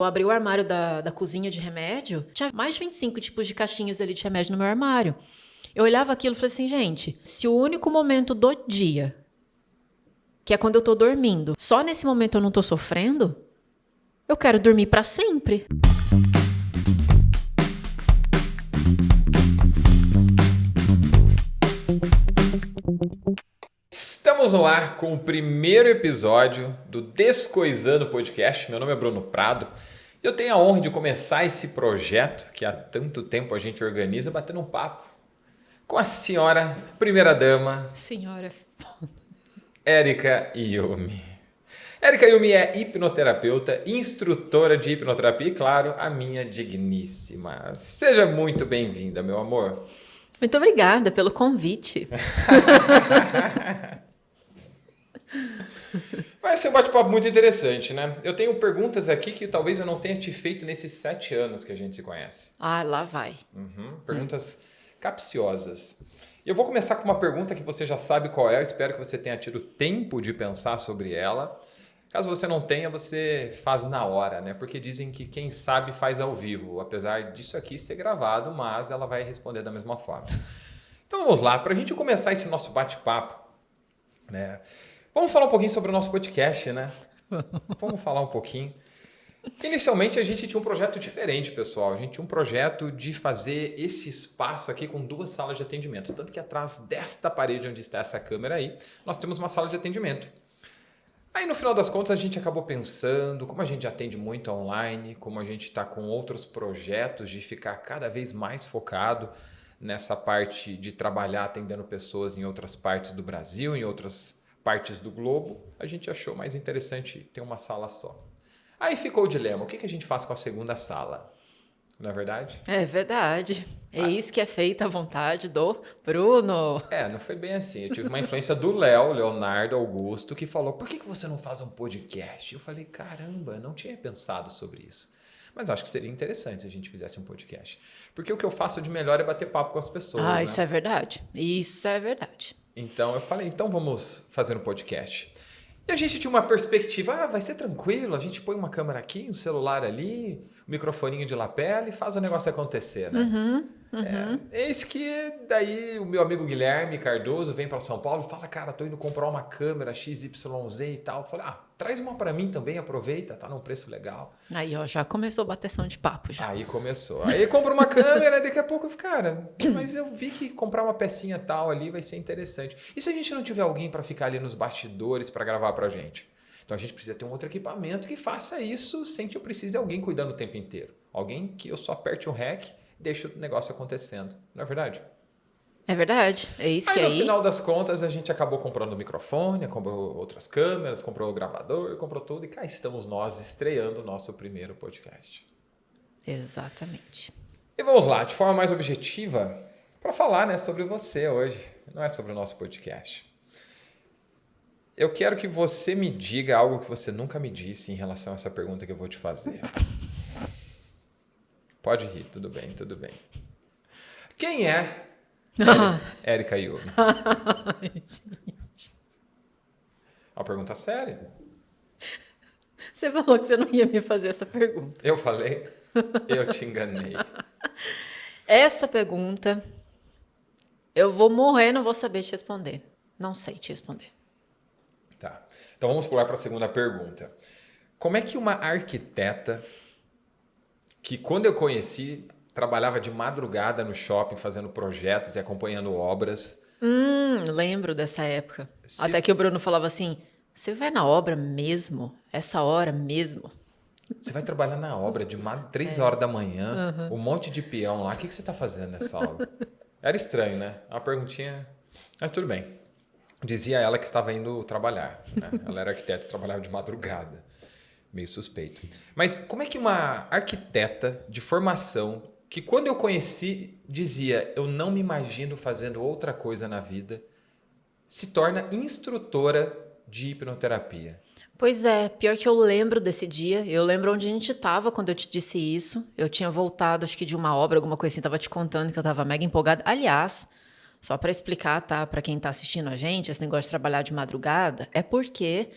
Eu abri o armário da cozinha de remédio, tinha mais de 25 tipos de caixinhas ali de remédio no meu armário. Eu olhava aquilo e falei assim, gente, se o único momento do dia, que é quando eu tô dormindo, só nesse momento eu não tô sofrendo, eu quero dormir pra sempre. Estamos no ar com o primeiro episódio do Descoisando Podcast. Meu nome é Bruno Prado e eu tenho a honra de começar esse projeto que há tanto tempo a gente organiza, batendo um papo com a senhora primeira-dama Senhora. Érica Yumi. Érica Yumi é hipnoterapeuta, instrutora de hipnoterapia e, claro, a minha digníssima. Seja muito bem-vinda, meu amor. Muito obrigada pelo convite. Vai ser um bate-papo muito interessante, né? Eu tenho perguntas aqui que talvez eu não tenha te feito nesses 7 anos que a gente se conhece. Ah, lá vai. Perguntas capciosas. E eu vou começar com uma pergunta que você já sabe qual é. Eu espero que você tenha tido tempo de pensar sobre ela. Caso você não tenha, você faz na hora, né? Porque dizem que quem sabe faz ao vivo. Apesar disso aqui ser gravado, mas ela vai responder da mesma forma. Então vamos lá. Para a gente começar esse nosso bate-papo, né? Vamos falar um pouquinho sobre o nosso podcast, né? Vamos falar um pouquinho. Inicialmente a gente tinha um projeto diferente, pessoal. A gente tinha um projeto de fazer esse espaço aqui com 2 salas de atendimento. Tanto que atrás desta parede onde está essa câmera aí, nós temos uma sala de atendimento. Aí no final das contas a gente acabou pensando, como a gente atende muito online, como a gente está com outros projetos de ficar cada vez mais focado nessa parte de trabalhar atendendo pessoas em outras partes do Brasil, em outras partes do globo, a gente achou mais interessante ter uma sala só. Aí ficou o dilema, o que a gente faz com a segunda sala? Não é verdade? É verdade. É isso que é feita a vontade do Bruno. Não foi bem assim. Eu tive uma influência do Leonardo Augusto, que falou, por que você não faz um podcast? Eu falei, caramba, não tinha pensado sobre isso. Mas acho que seria interessante se a gente fizesse um podcast. Porque o que eu faço de melhor é bater papo com as pessoas. Ah, né? isso é verdade. Isso é verdade. Então eu falei, então vamos fazer um podcast. E a gente tinha uma perspectiva, vai ser tranquilo, a gente põe uma câmera aqui, um celular ali, um microfoninho de lapela e faz o negócio acontecer, né? Eis que daí o meu amigo Guilherme Cardoso vem para São Paulo e fala, cara, tô indo comprar uma câmera XYZ e tal. Eu falei, traz uma para mim também, aproveita, tá num preço legal. Aí, ó, já começou a bateção de papo já. Aí começou. Aí compra uma câmera e daqui a pouco eu fico, cara, mas eu vi que comprar uma pecinha tal ali vai ser interessante. E se a gente não tiver alguém para ficar ali nos bastidores para gravar pra gente? Então a gente precisa ter um outro equipamento que faça isso sem que eu precise de alguém cuidando o tempo inteiro. Alguém que eu só aperte o REC e deixe o negócio acontecendo. Não é verdade? É verdade. É isso que Aí, aí... no final das contas, a gente acabou comprando o microfone, comprou outras câmeras, comprou o gravador, comprou tudo. E cá estamos nós estreando o nosso primeiro podcast. Exatamente. E vamos lá, de forma mais objetiva, para falar, né, sobre você hoje. Não é sobre o nosso podcast. Eu quero que você me diga algo que você nunca me disse em relação a essa pergunta que eu vou te fazer. Pode rir, tudo bem, tudo bem. Quem é Érica Yumi? Uma pergunta séria. Você falou que você não ia me fazer essa pergunta. Eu falei, eu te enganei. Essa pergunta, eu vou morrer e não vou saber te responder. Não sei te responder. Tá. Então vamos pular para a segunda pergunta. Como é que uma arquiteta que quando eu conheci trabalhava de madrugada no shopping fazendo projetos e acompanhando obras. Lembro dessa época. Até que o Bruno falava assim, você vai na obra mesmo? Essa hora mesmo? Você vai trabalhar na obra de 3 horas da manhã, um monte de peão lá. O que você está fazendo nessa obra? Era estranho, né? Uma perguntinha, mas tudo bem. Dizia ela que estava indo trabalhar. Né? Ela era arquiteta e trabalhava de madrugada. Meio suspeito. Mas como é que uma arquiteta de formação, que quando eu conheci dizia, eu não me imagino fazendo outra coisa na vida, se torna instrutora de hipnoterapia? Pois é, pior que eu lembro desse dia. Eu lembro onde a gente estava quando eu te disse isso. Eu tinha voltado, acho que de uma obra, alguma coisa assim, estava te contando que eu estava mega empolgada. Aliás, só para explicar, tá, para quem está assistindo a gente, esse negócio de trabalhar de madrugada, é porque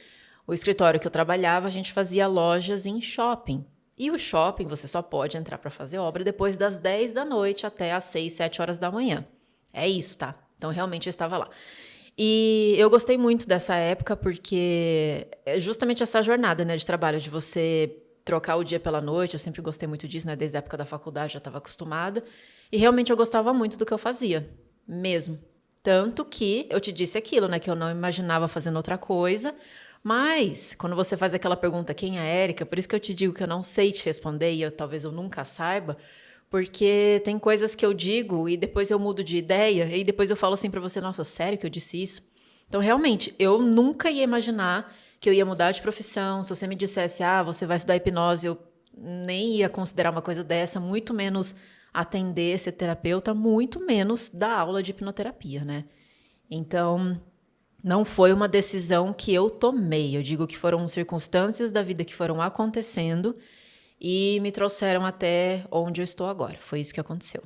o escritório que eu trabalhava, a gente fazia lojas em shopping. E o shopping, você só pode entrar para fazer obra depois das 10 da noite até as 6, 7 horas da manhã. É isso, tá? Então, realmente, eu estava lá. E eu gostei muito dessa época porque é justamente essa jornada, né, de trabalho, de você trocar o dia pela noite. Eu sempre gostei muito disso, né? Desde a época da faculdade já estava acostumada. E realmente eu gostava muito do que eu fazia, mesmo. Tanto que eu te disse aquilo, né? Que eu não imaginava fazendo outra coisa. Mas, quando você faz aquela pergunta, quem é a Érica? Por isso que eu te digo que eu não sei te responder e talvez eu nunca saiba, porque tem coisas que eu digo e depois eu mudo de ideia e depois eu falo assim pra você, nossa, sério que eu disse isso? Então, realmente, eu nunca ia imaginar que eu ia mudar de profissão. Se você me dissesse, você vai estudar hipnose, eu nem ia considerar uma coisa dessa, muito menos atender, ser terapeuta, muito menos dar aula de hipnoterapia, né? Então, não foi uma decisão que eu tomei. Eu digo que foram circunstâncias da vida que foram acontecendo e me trouxeram até onde eu estou agora. Foi isso que aconteceu.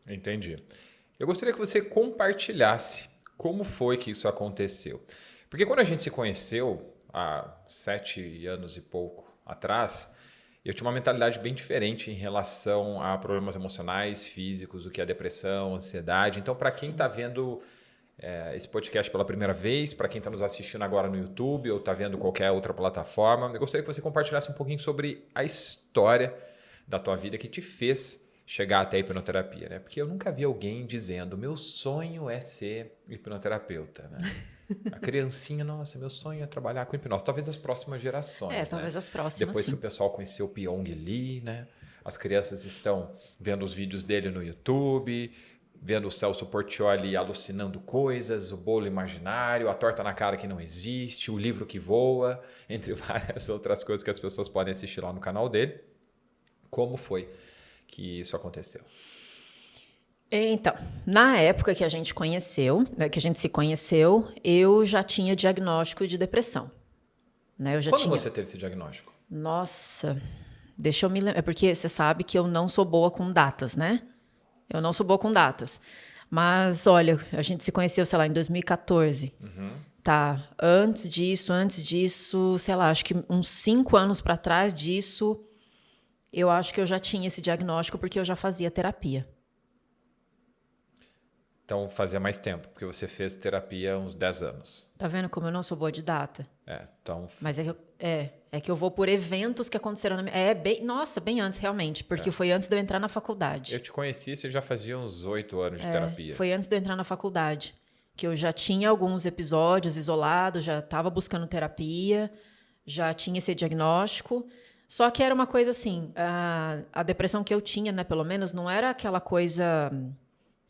Entendi. Eu gostaria que você compartilhasse como foi que isso aconteceu. Porque quando a gente se conheceu, há 7 anos e pouco atrás, eu tinha uma mentalidade bem diferente em relação a problemas emocionais, físicos, o que é depressão, ansiedade. Então, para quem está vendo esse podcast pela primeira vez, para quem está nos assistindo agora no YouTube ou está vendo qualquer outra plataforma, eu gostaria que você compartilhasse um pouquinho sobre a história da tua vida que te fez chegar até a hipnoterapia, né? Porque eu nunca vi alguém dizendo, meu sonho é ser hipnoterapeuta, né? A criancinha, nossa, meu sonho é trabalhar com hipnose. Talvez as próximas gerações, talvez né? as próximas, depois sim. que o pessoal conheceu o Pyong Lee, né? As crianças estão vendo os vídeos dele no YouTube, vendo o Celso Portiolli alucinando coisas, o bolo imaginário, a torta na cara que não existe, o livro que voa, entre várias outras coisas que as pessoas podem assistir lá no canal dele. Como foi que isso aconteceu? Então, na época que a gente conheceu, né, que a gente se conheceu, eu já tinha diagnóstico de depressão. Né? Quando você teve esse diagnóstico? Nossa, deixa eu me lembrar. É porque você sabe que eu não sou boa com datas, né? Eu não sou boa com datas. Mas, olha, a gente se conheceu, sei lá, em 2014. Tá, antes disso, sei lá, acho que uns 5 anos para trás disso, eu acho que eu já tinha esse diagnóstico porque eu já fazia terapia. Então, fazia mais tempo, porque você fez terapia há uns 10 anos. Tá vendo como eu não sou boa de data? Então... Mas é que eu vou por eventos que aconteceram na minha... bem antes, realmente, porque foi antes de eu entrar na faculdade. Eu te conheci, você já fazia uns 8 anos de terapia. Foi antes de eu entrar na faculdade, que eu já tinha alguns episódios isolados, já estava buscando terapia, já tinha esse diagnóstico. Só que era uma coisa assim, a depressão que eu tinha, né, pelo menos, não era aquela coisa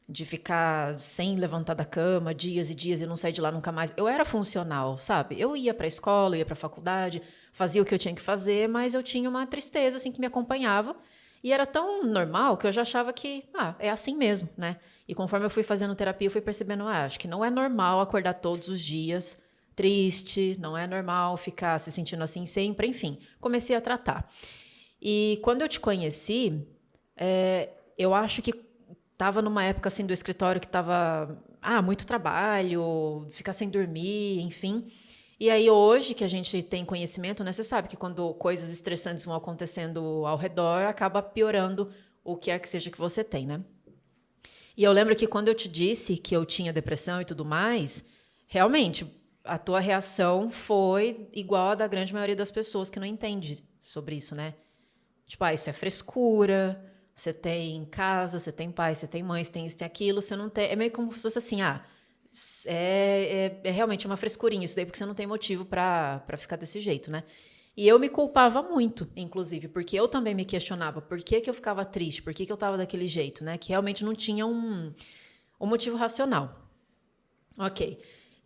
de ficar sem levantar da cama dias e dias e não sair de lá nunca mais. Eu era funcional, sabe? Eu ia para a escola, ia para a faculdade, fazia o que eu tinha que fazer, mas eu tinha uma tristeza assim que me acompanhava e era tão normal que eu já achava que, é assim mesmo, né? E conforme eu fui fazendo terapia, eu fui percebendo, acho que não é normal acordar todos os dias triste, não é normal ficar se sentindo assim sempre, enfim. Comecei a tratar. E quando eu te conheci, eu acho que estava numa época assim do escritório que estava muito trabalho, ficar sem dormir, enfim. E aí hoje que a gente tem conhecimento, né, você sabe que quando coisas estressantes vão acontecendo ao redor, acaba piorando o que é que seja que você tem, né? E eu lembro que quando eu te disse que eu tinha depressão e tudo mais, realmente a tua reação foi igual a da grande maioria das pessoas que não entende sobre isso, né? Tipo, isso é frescura. Você tem casa, você tem pai, você tem mãe, você tem isso, tem aquilo, você não tem... É meio como se fosse assim, é realmente uma frescurinha isso daí, porque você não tem motivo para ficar desse jeito, né? E eu me culpava muito, inclusive, porque eu também me questionava por que eu ficava triste, por que eu estava daquele jeito, né? Que realmente não tinha um motivo racional. Ok.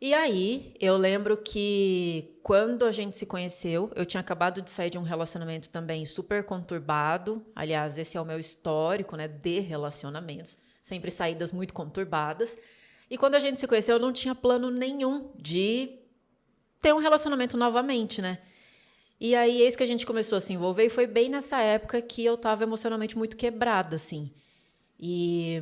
E aí, eu lembro que quando a gente se conheceu, eu tinha acabado de sair de um relacionamento também super conturbado. Aliás, esse é o meu histórico, né, de relacionamentos. Sempre saídas muito conturbadas. E quando a gente se conheceu, eu não tinha plano nenhum de ter um relacionamento novamente, né? E aí, eis que a gente começou a se envolver e foi bem nessa época que eu estava emocionalmente muito quebrada, assim. E...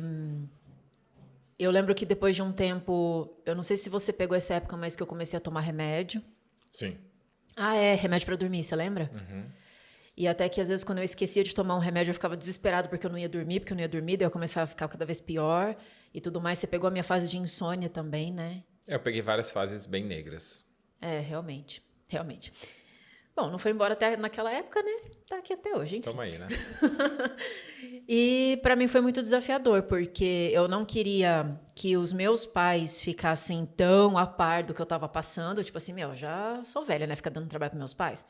eu lembro que depois de um tempo, eu não sei se você pegou essa época, mas que eu comecei a tomar remédio. Sim. Remédio para dormir, você lembra? Uhum. E até que, às vezes, quando eu esquecia de tomar um remédio, eu ficava desesperado porque eu não ia dormir, daí eu começava a ficar cada vez pior e tudo mais. Você pegou a minha fase de insônia também, né? Eu peguei várias fases bem negras. Realmente. Bom, não foi embora até naquela época, né? Tá aqui até hoje, enfim. Toma aí, né? E para mim foi muito desafiador, porque eu não queria que os meus pais ficassem tão a par do que eu estava passando. Tipo assim, já sou velha, né? Ficar dando trabalho para meus pais.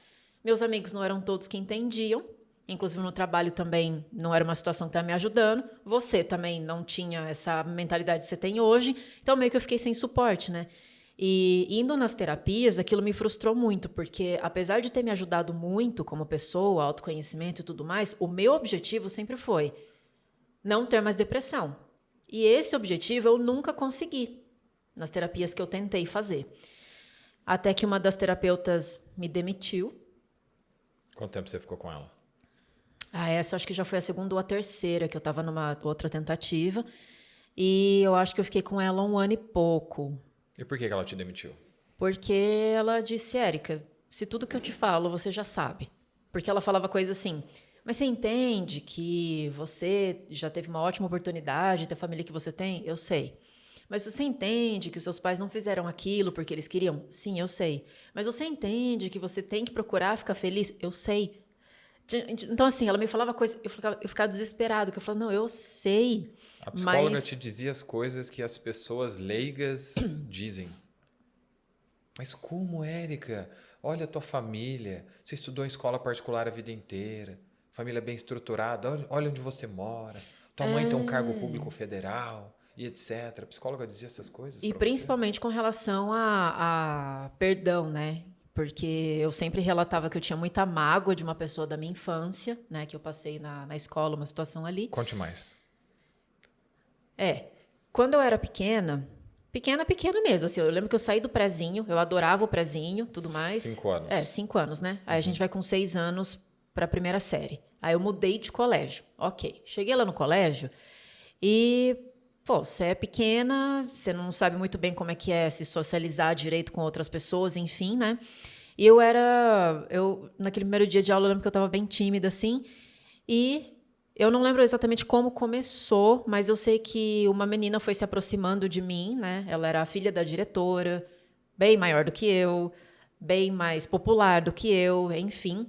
Meus amigos não eram todos que entendiam. Inclusive no trabalho também não era uma situação que estava me ajudando. Você também não tinha essa mentalidade que você tem hoje. Então meio que eu fiquei sem suporte, né? E indo nas terapias, aquilo me frustrou muito, porque apesar de ter me ajudado muito como pessoa, autoconhecimento e tudo mais, o meu objetivo sempre foi não ter mais depressão. E esse objetivo eu nunca consegui nas terapias que eu tentei fazer. Até que uma das terapeutas me demitiu. Quanto tempo você ficou com ela? Essa acho que já foi a segunda ou a terceira, que eu estava numa outra tentativa. E eu acho que eu fiquei com ela 1 ano e pouco. E por que ela te demitiu? Porque ela disse, Érica, se tudo que eu te falo você já sabe. Porque ela falava coisas assim, mas você entende que você já teve uma ótima oportunidade de ter a família que você tem? Eu sei. Mas você entende que os seus pais não fizeram aquilo porque eles queriam? Sim, eu sei. Mas você entende que você tem que procurar ficar feliz? Eu sei. Então, assim, ela me falava coisas, eu ficava desesperado, que eu falava, não, eu sei. A psicóloga te dizia as coisas que as pessoas leigas dizem. Mas como, Érica? Olha a tua família, você estudou em escola particular a vida inteira, família bem estruturada, olha onde você mora, tua mãe tem um cargo público federal e etc. A psicóloga dizia essas coisas E pra principalmente você? com relação a perdão, né? Porque eu sempre relatava que eu tinha muita mágoa de uma pessoa da minha infância, né? Que eu passei na escola, uma situação ali. Conte mais. Quando eu era pequena mesmo, assim, eu lembro que eu saí do prezinho, eu adorava o prezinho, tudo mais. 5 anos. 5 anos, né? Aí a gente vai com 6 anos para a primeira série. Aí eu mudei de colégio. Ok. Cheguei lá no colégio e, você é pequena, você não sabe muito bem como é que é se socializar direito com outras pessoas, enfim, né? E naquele primeiro dia de aula, eu lembro que eu estava bem tímida, assim, e eu não lembro exatamente como começou, mas eu sei que uma menina foi se aproximando de mim, né? Ela era a filha da diretora, bem maior do que eu, bem mais popular do que eu, enfim.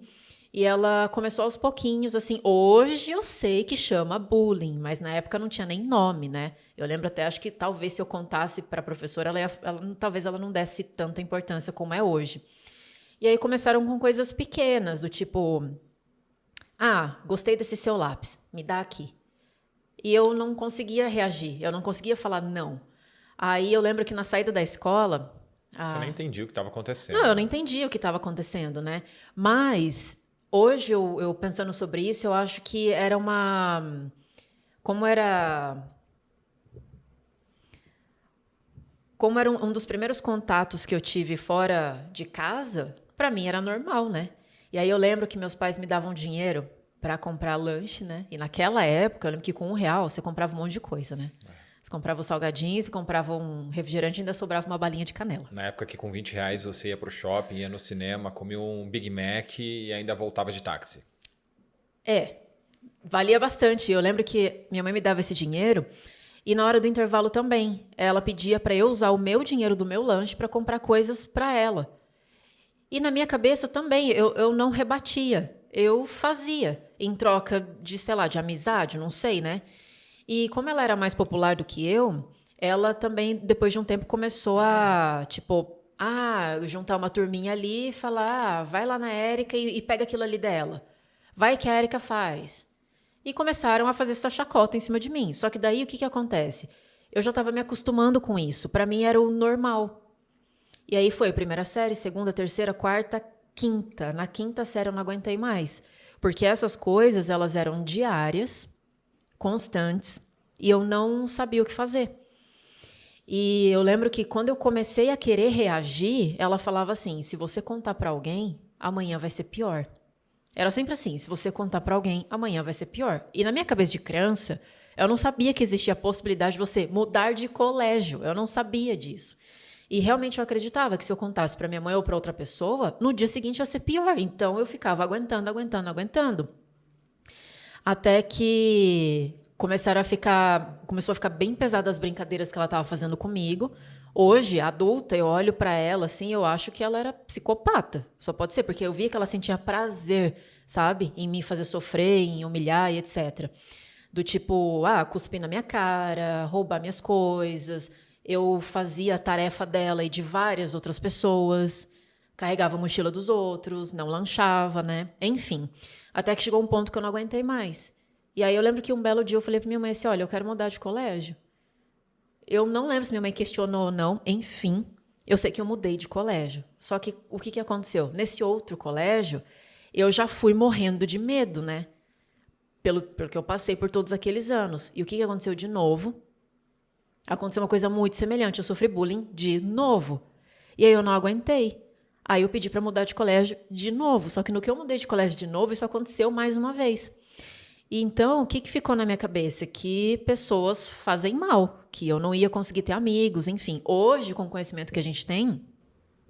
E ela começou aos pouquinhos, assim, hoje eu sei que chama bullying, mas na época não tinha nem nome, né? Eu lembro até, acho que talvez se eu contasse para a professora, talvez ela não desse tanta importância como é hoje. E aí começaram com coisas pequenas, do tipo, gostei desse seu lápis, me dá aqui. E eu não conseguia reagir, eu não conseguia falar não. Aí eu lembro que na saída da escola... Você nem entendia o que estava acontecendo. Não, eu não entendia o que estava acontecendo, né? Mas... Hoje, eu pensando sobre isso, eu acho que era Como era um dos primeiros contatos que eu tive fora de casa, para mim era normal, né? E aí eu lembro que meus pais me davam dinheiro para comprar lanche, né? E naquela época, eu lembro que com R$1 você comprava um monte de coisa, né? Você comprava um salgadinho, você comprava um refrigerante e ainda sobrava uma balinha de canela. Na época que com R$20 você ia pro shopping, ia no cinema, comia um Big Mac e ainda voltava de táxi. Valia bastante. Eu lembro que minha mãe me dava esse dinheiro e na hora do intervalo também. Ela pedia para eu usar o meu dinheiro do meu lanche para comprar coisas para ela. E na minha cabeça também, eu não rebatia. Eu fazia em troca de, sei lá, de amizade, não sei, né? E como ela era mais popular do que eu, ela também, depois de um tempo, começou a, juntar uma turminha ali e falar, vai lá na Érica e pega aquilo ali dela. Vai que a Érica faz. E começaram a fazer essa chacota em cima de mim. Só que daí, o que acontece? Eu já estava me acostumando com isso. Para mim, era o normal. E aí foi primeira série, segunda, terceira, quarta, quinta. Na quinta série, eu não aguentei mais. Porque essas coisas, elas eram diárias, constantes, e eu não sabia o que fazer. E eu lembro que quando eu comecei a querer reagir, ela falava assim, se você contar para alguém, amanhã vai ser pior. Era sempre assim, se você contar para alguém, amanhã vai ser pior. E na minha cabeça de criança, eu não sabia que existia a possibilidade de você mudar de colégio, eu não sabia disso. E realmente eu acreditava que se eu contasse para minha mãe ou para outra pessoa, no dia seguinte ia ser pior. Então eu ficava aguentando. Até que começou a ficar bem pesada as brincadeiras que ela estava fazendo comigo. Hoje, adulta, eu olho para ela assim, eu acho que ela era psicopata. Só pode ser, porque eu via que ela sentia prazer, sabe? Em me fazer sofrer, em humilhar e etc. Do tipo, cuspir na minha cara, roubar minhas coisas. Eu fazia a tarefa dela e de várias outras pessoas. Carregava a mochila dos outros, não lanchava, né? Enfim. Até que chegou um ponto que eu não aguentei mais. E aí eu lembro que um belo dia eu falei pra minha mãe assim, olha, eu quero mudar de colégio. Eu não lembro se minha mãe questionou ou não. Enfim, eu sei que eu mudei de colégio. Só que o que aconteceu? Nesse outro colégio, eu já fui morrendo de medo, né? Pelo que eu passei por todos aqueles anos. E o que aconteceu de novo? Aconteceu uma coisa muito semelhante. Eu sofri bullying de novo. E aí eu não aguentei. Aí eu pedi para mudar de colégio de novo. Só que no que eu mudei de colégio de novo, isso aconteceu mais uma vez. E então, o que ficou na minha cabeça? Que pessoas fazem mal, que eu não ia conseguir ter amigos, enfim. Hoje, com o conhecimento que a gente tem,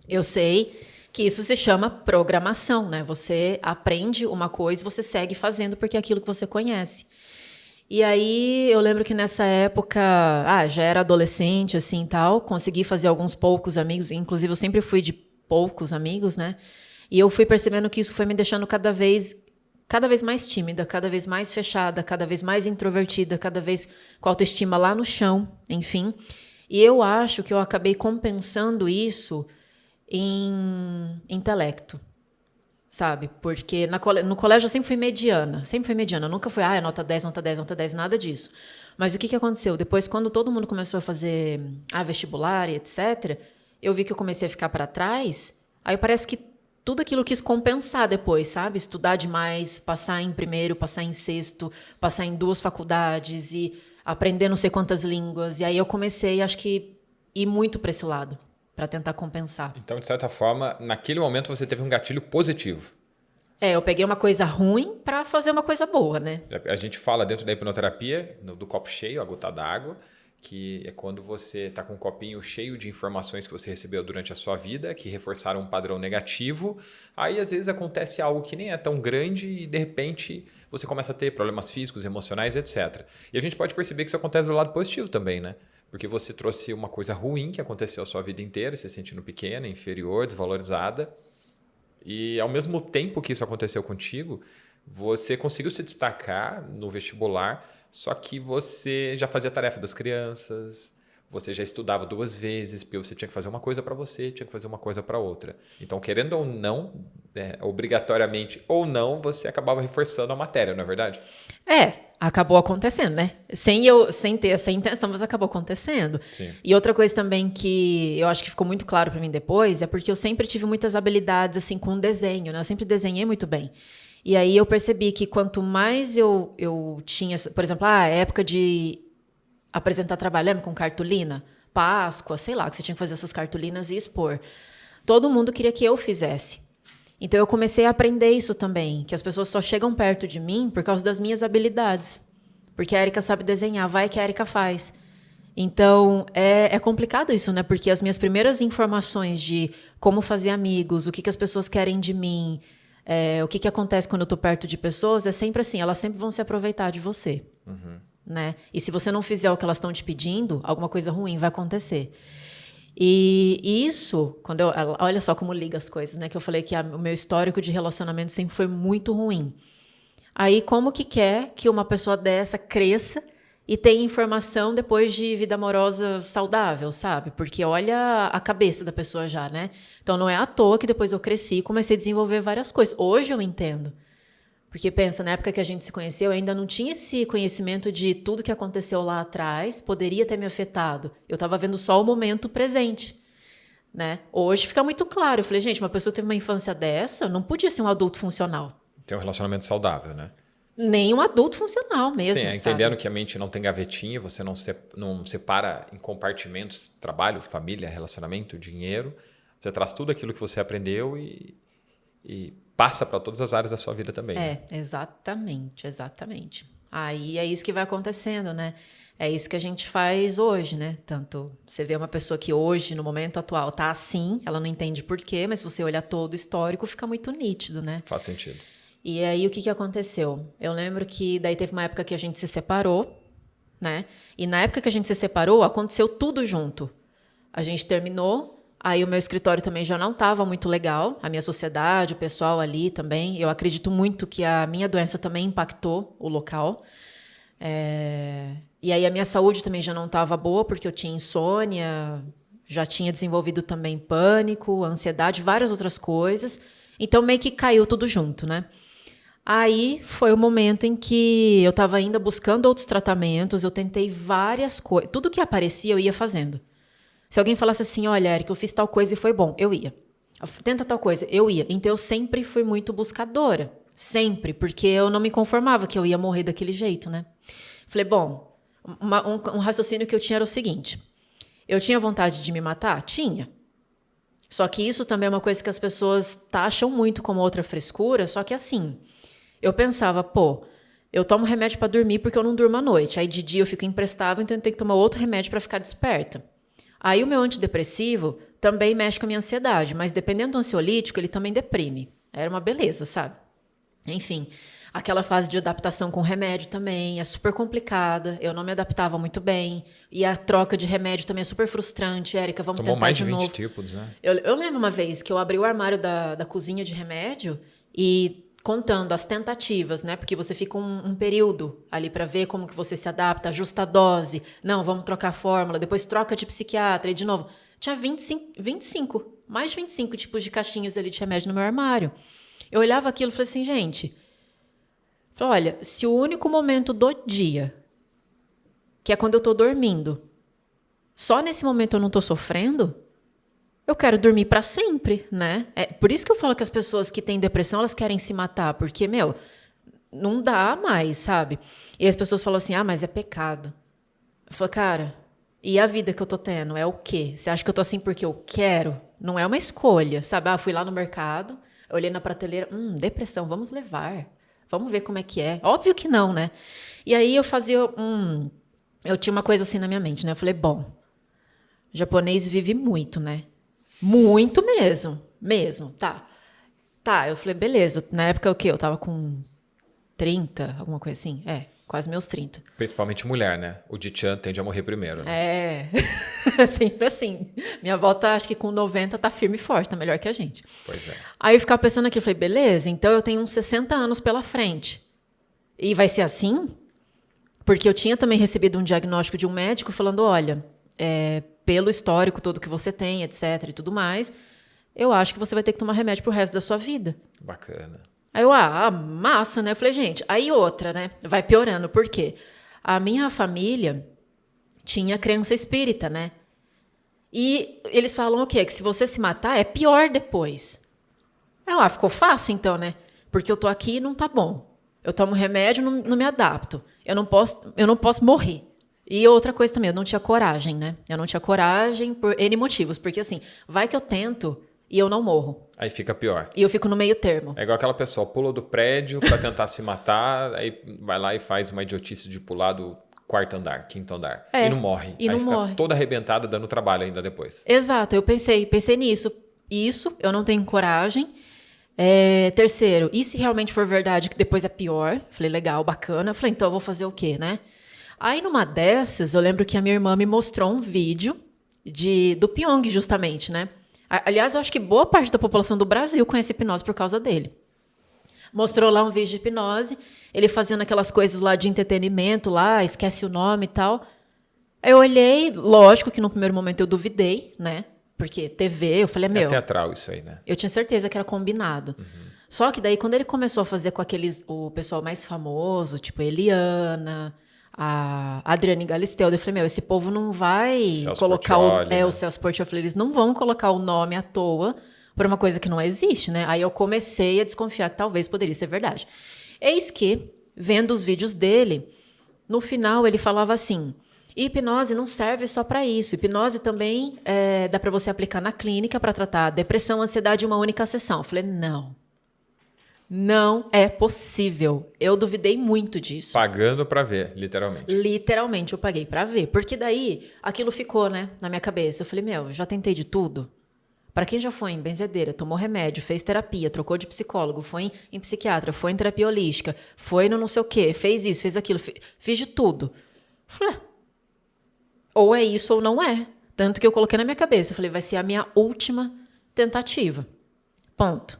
eu sei que isso se chama programação, né? Você aprende uma coisa, você segue fazendo porque é aquilo que você conhece. E aí, eu lembro que nessa época, já era adolescente, assim, tal, consegui fazer alguns poucos amigos, inclusive eu sempre fui de poucos amigos, né? E eu fui percebendo que isso foi me deixando cada vez mais tímida, cada vez mais fechada, cada vez mais introvertida, cada vez com a autoestima lá no chão, enfim. E eu acho que eu acabei compensando isso em intelecto, sabe? Porque no colégio eu sempre fui mediana, nunca fui, nota 10, nota 10, nota 10, nada disso. Mas o que aconteceu? Depois, quando todo mundo começou a fazer vestibular e etc., eu vi que eu comecei a ficar para trás, aí parece que tudo aquilo eu quis compensar depois, sabe? Estudar demais, passar em primeiro, passar em sexto, passar em 2 faculdades e aprender não sei quantas línguas. E aí eu comecei, acho que, ir muito para esse lado, para tentar compensar. Então, de certa forma, naquele momento você teve um gatilho positivo. Eu peguei uma coisa ruim para fazer uma coisa boa, né? A gente fala dentro da hipnoterapia, do copo cheio, a gota d'água, que é quando você está com um copinho cheio de informações que você recebeu durante a sua vida, que reforçaram um padrão negativo. Aí, às vezes, acontece algo que nem é tão grande e, de repente, você começa a ter problemas físicos, emocionais, etc. E a gente pode perceber que isso acontece do lado positivo também, né? Porque você trouxe uma coisa ruim que aconteceu a sua vida inteira, se sentindo pequena, inferior, desvalorizada. E, ao mesmo tempo que isso aconteceu contigo, você conseguiu se destacar no vestibular, só que você já fazia a tarefa das crianças, você já estudava 2 vezes, porque você tinha que fazer uma coisa para você, tinha que fazer uma coisa para outra. Então, querendo ou não, obrigatoriamente ou não, você acabava reforçando a matéria, não é verdade? Acabou acontecendo, né? Sem ter essa intenção, mas acabou acontecendo. Sim. E outra coisa também que eu acho que ficou muito claro para mim depois é porque eu sempre tive muitas habilidades assim com desenho, né? Eu sempre desenhei muito bem. E aí eu percebi que quanto mais eu tinha, por exemplo, a época de apresentar trabalho, lembra, com cartolina, Páscoa, sei lá, que você tinha que fazer essas cartolinas e expor. Todo mundo queria que eu fizesse. Então eu comecei a aprender isso também, que as pessoas só chegam perto de mim por causa das minhas habilidades. Porque a Erika sabe desenhar, vai que a Erika faz. Então, é complicado isso, né? Porque as minhas primeiras informações de como fazer amigos, o que as pessoas querem de mim, o que acontece quando eu estou perto de pessoas, é sempre assim, elas sempre vão se aproveitar de você. Uhum. Né? E se você não fizer o que elas estão te pedindo, alguma coisa ruim vai acontecer. E isso, olha só como liga as coisas, né? Que eu falei que o meu histórico de relacionamento sempre foi muito ruim. Aí, como que quer que uma pessoa dessa cresça e tenha informação depois de vida amorosa saudável, sabe? Porque olha a cabeça da pessoa já, né? Então, não é à toa que depois eu cresci e comecei a desenvolver várias coisas. Hoje eu entendo. Porque pensa, na época que a gente se conheceu, eu ainda não tinha esse conhecimento de tudo que aconteceu lá atrás, poderia ter me afetado. Eu estava vendo só o momento presente, né? Hoje fica muito claro. Eu falei, gente, uma pessoa teve uma infância dessa, não podia ser um adulto funcional. Ter um relacionamento saudável, né? Nem um adulto funcional mesmo, Sim, sabe? entendendo que a mente não tem gavetinha, você não separa em compartimentos trabalho, família, relacionamento, dinheiro. Você traz tudo aquilo que você aprendeu e passa para todas as áreas da sua vida também. Exatamente. Aí é isso que vai acontecendo, né? É isso que a gente faz hoje, né? Tanto você vê uma pessoa que hoje, no momento atual, tá assim, ela não entende por quê, mas se você olhar todo o histórico, fica muito nítido, né? Faz sentido. E aí, o que aconteceu? Eu lembro que daí teve uma época que a gente se separou, né? E na época que a gente se separou, aconteceu tudo junto. A gente terminou, aí o meu escritório também já não estava muito legal, a minha sociedade, o pessoal ali também. Eu acredito muito que a minha doença também impactou o local. E aí a minha saúde também já não estava boa, porque eu tinha insônia, já tinha desenvolvido também pânico, ansiedade, várias outras coisas. Então meio que caiu tudo junto, né? Aí foi o momento em que eu estava ainda buscando outros tratamentos, eu tentei várias coisas, tudo que aparecia eu ia fazendo. Se alguém falasse assim, olha, Eric, eu fiz tal coisa e foi bom, eu ia. Tenta tal coisa, eu ia. Então eu sempre fui muito buscadora, sempre, porque eu não me conformava que eu ia morrer daquele jeito, né? Falei, bom, um raciocínio que eu tinha era o seguinte, eu tinha vontade de me matar? Tinha. Só que isso também é uma coisa que as pessoas taxam muito como outra frescura, só que assim, eu pensava, pô, eu tomo remédio para dormir porque eu não durmo à noite, aí de dia eu fico imprestável, então eu tenho que tomar outro remédio para ficar desperta. Aí o meu antidepressivo também mexe com a minha ansiedade, mas dependendo do ansiolítico, ele também deprime. Era uma beleza, sabe? Enfim, aquela fase de adaptação com remédio também é super complicada, eu não me adaptava muito bem, e a troca de remédio também é super frustrante. Érica, vamos Tomou tentar mais de de 20 novo. tipos, né? Eu lembro uma vez que eu abri o armário da cozinha de remédio e contando as tentativas, né? Porque você fica um período ali para ver como que você se adapta, ajusta a dose. Não, vamos trocar a fórmula, depois troca de psiquiatra e de novo. Tinha 25, mais de 25 tipos de caixinhas ali de remédio no meu armário. Eu olhava aquilo e falei assim, gente, olha, se o único momento do dia, que é quando eu tô dormindo, só nesse momento eu não tô sofrendo, eu quero dormir para sempre, né? É por isso que eu falo que as pessoas que têm depressão, elas querem se matar, porque, meu, não dá mais, sabe? E as pessoas falam assim, mas é pecado. Eu falo, cara, e a vida que eu tô tendo é o quê? Você acha que eu tô assim porque eu quero? Não é uma escolha, sabe? Fui lá no mercado, olhei na prateleira, depressão, vamos levar. Vamos ver como é que é. Óbvio que não, né? E aí eu fazia eu tinha uma coisa assim na minha mente, né? Eu falei, bom, o japonês vive muito, né? Muito mesmo, tá. Tá, eu falei, beleza. Na época o quê? Eu tava com 30, alguma coisa assim. Quase meus 30. Principalmente mulher, né? O Dichan tende a morrer primeiro, né? Sempre assim. Minha avó tá, acho que com 90 tá firme e forte, tá melhor que a gente. Pois é. Aí eu ficava pensando aqui, eu falei, beleza, então eu tenho uns 60 anos pela frente. E vai ser assim? Porque eu tinha também recebido um diagnóstico de um médico falando, olha, pelo histórico todo que você tem, etc. e tudo mais, eu acho que você vai ter que tomar remédio pro resto da sua vida. Bacana. Aí eu, massa, né? Eu falei, gente, aí outra, né? Vai piorando, por quê? A minha família tinha crença espírita, né? E eles falam o quê? Que se você se matar, é pior depois. Aí ficou fácil então, né? Porque eu tô aqui e não tá bom. Eu tomo remédio, não me adapto. Eu não posso morrer. E outra coisa também, eu não tinha coragem, né? Eu não tinha coragem por N motivos. Porque assim, vai que eu tento e eu não morro. Aí fica pior. E eu fico no meio termo. É igual aquela pessoa, pula do prédio para tentar se matar, aí vai lá e faz uma idiotice de pular do quarto andar, quinto andar. E não morre. E aí não fica morre. toda arrebentada, dando trabalho ainda depois. Exato, eu pensei nisso. Isso, eu não tenho coragem. Terceiro, e se realmente for verdade que depois é pior? Falei, legal, bacana. Falei, então eu vou fazer o quê, né? Aí numa dessas, eu lembro que a minha irmã me mostrou um vídeo do Pyong, justamente, né? Aliás, eu acho que boa parte da população do Brasil conhece hipnose por causa dele. Mostrou lá um vídeo de hipnose, ele fazendo aquelas coisas lá de entretenimento, lá, esquece o nome e tal. Eu olhei, lógico que no primeiro momento eu duvidei, né? Porque TV, eu falei, É teatral isso aí, né? Eu tinha certeza que era combinado. Só que daí, quando ele começou a fazer com o pessoal mais famoso, tipo Eliana, a Adriane Galisteu, eu falei, esse povo não vai Celso colocar Portiolli, né? o Celso Portiolli. Eu falei, eles não vão colocar o nome à toa por uma coisa que não existe, né? Aí eu comecei a desconfiar que talvez poderia ser verdade. Eis que, vendo os vídeos dele, no final ele falava assim, hipnose não serve só para isso. Hipnose também dá para você aplicar na clínica para tratar depressão, ansiedade em uma única sessão. Eu falei, Não é possível. Eu duvidei muito disso. Pagando pra ver, literalmente. Literalmente, eu paguei pra ver. Porque daí, aquilo ficou, né, na minha cabeça. Eu falei, eu já tentei de tudo. Pra quem já foi em benzedeira, tomou remédio, fez terapia, trocou de psicólogo, foi em psiquiatra, foi em terapia holística, foi no não sei o quê, fez isso, fez aquilo, fiz de tudo. Falei, ou é isso ou não é. Tanto que eu coloquei na minha cabeça, eu falei, vai ser a minha última tentativa. Ponto.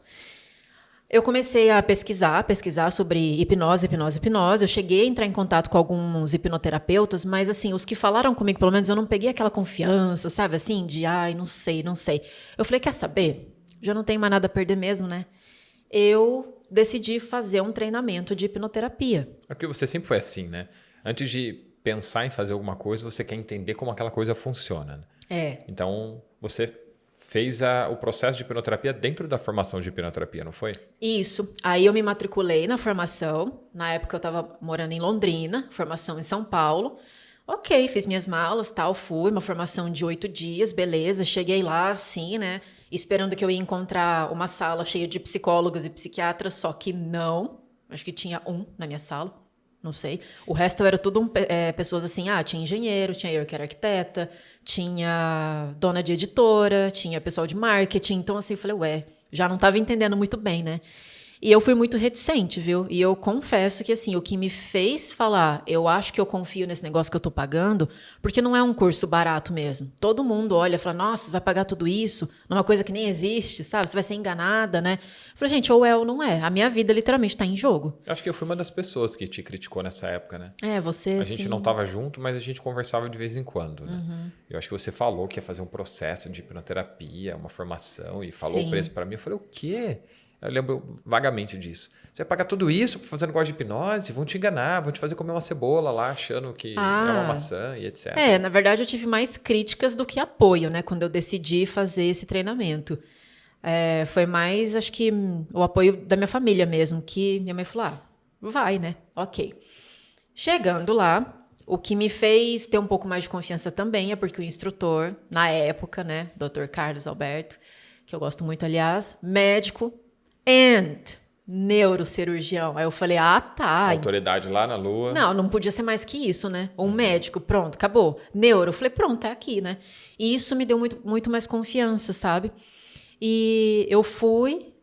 Eu comecei a pesquisar sobre hipnose. Eu cheguei a entrar em contato com alguns hipnoterapeutas, mas assim, os que falaram comigo, pelo menos eu não peguei aquela confiança, sabe, assim, de, não sei. Eu falei, quer saber? Já não tenho mais nada a perder mesmo, né? Eu decidi fazer um treinamento de hipnoterapia. É porque você sempre foi assim, né? Antes de pensar em fazer alguma coisa, você quer entender como aquela coisa funciona. Né? É. Então, você fez o processo de hipnoterapia dentro da formação de hipnoterapia, não foi? Isso. Aí eu me matriculei na formação. Na época eu estava morando em Londrina, formação em São Paulo. Ok, fiz minhas malas, tal, fui. Uma formação de 8 dias, beleza. Cheguei lá, assim, né? Esperando que eu ia encontrar uma sala cheia de psicólogos e psiquiatras, só que não. Acho que tinha um na minha sala. Não sei. O resto era tudo pessoas assim, tinha engenheiro, tinha eu que era arquiteta, tinha dona de editora, tinha pessoal de marketing. Então, assim, eu falei, já não estava entendendo muito bem, né? E eu fui muito reticente, viu? E eu confesso que, assim, o que me fez falar, eu acho que eu confio nesse negócio que eu tô pagando, porque não é um curso barato mesmo. Todo mundo olha e fala, nossa, você vai pagar tudo isso numa coisa que nem existe, sabe? Você vai ser enganada, né? Eu falei, gente, ou é ou não é. A minha vida literalmente tá em jogo. Eu acho que eu fui uma das pessoas que te criticou nessa época, né? Você, A gente não tava junto, mas a gente conversava de vez em quando, né? Uhum. Eu acho que você falou que ia fazer um processo de hipnoterapia, uma formação, e falou o preço para mim. Eu falei, o quê? Eu lembro vagamente disso. Você vai pagar tudo isso para fazer um negócio de hipnose? Vão te enganar, vão te fazer comer uma cebola lá, achando que é uma maçã e etc. Na verdade eu tive mais críticas do que apoio, né? Quando eu decidi fazer esse treinamento. Foi mais, acho que, o apoio da minha família mesmo, que minha mãe falou, vai, né? Ok. Chegando lá, o que me fez ter um pouco mais de confiança também é porque o instrutor, na época, né? Dr. Carlos Alberto, que eu gosto muito, aliás, médico, and neurocirurgião. Aí eu falei, tá. Autoridade lá na lua. Não podia ser mais que isso, né? Um médico, pronto, acabou. Neuro, eu falei, pronto, é aqui, né? E isso me deu muito, muito mais confiança, sabe? E eu fui,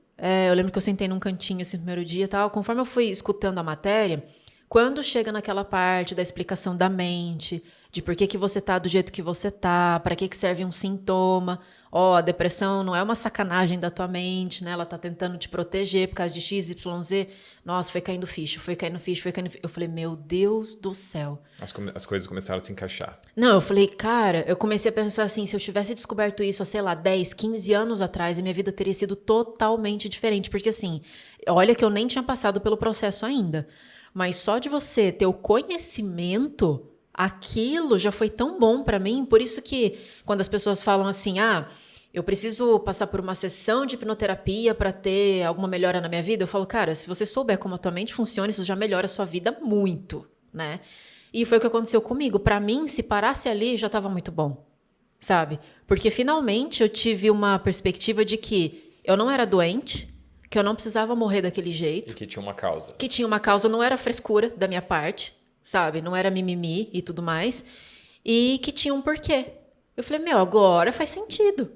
eu lembro que eu sentei num cantinho esse primeiro dia e tal. Conforme eu fui escutando a matéria, quando chega naquela parte da explicação da mente, de por que você tá do jeito que você tá, para que serve um sintoma. A depressão não é uma sacanagem da tua mente, né? Ela tá tentando te proteger por causa de X, Y, Z. Nossa, foi caindo ficha. Eu falei, meu Deus do céu. As coisas começaram a se encaixar. Não, eu falei, cara, eu comecei a pensar assim, se eu tivesse descoberto isso há, sei lá, 10, 15 anos atrás, a minha vida teria sido totalmente diferente. Porque assim, olha que eu nem tinha passado pelo processo ainda. Mas só de você ter o conhecimento, aquilo já foi tão bom para mim. Por isso que quando as pessoas falam assim, eu preciso passar por uma sessão de hipnoterapia para ter alguma melhora na minha vida, eu falo, cara, se você souber como a tua mente funciona, isso já melhora a sua vida muito, né? E foi o que aconteceu comigo. Para mim, se parasse ali, já estava muito bom, sabe? Porque finalmente eu tive uma perspectiva de que eu não era doente, que eu não precisava morrer daquele jeito. E que tinha uma causa. Que tinha uma causa, não era frescura da minha parte, sabe? Não era mimimi e tudo mais. E que tinha um porquê. Eu falei, agora faz sentido.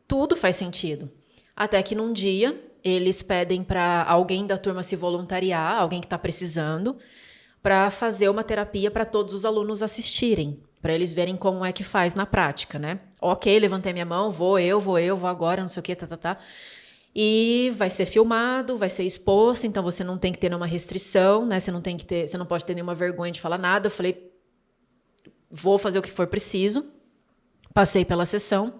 Tudo faz sentido. Até que num dia, eles pedem para alguém da turma se voluntariar, alguém que está precisando, para fazer uma terapia para todos os alunos assistirem, para eles verem como é que faz na prática, né? Ok, levantei minha mão, vou agora, não sei o quê, tá. E vai ser filmado, vai ser exposto, então você não tem que ter nenhuma restrição, né? Você não pode ter nenhuma vergonha de falar nada. Eu falei, vou fazer o que for preciso. Passei pela sessão.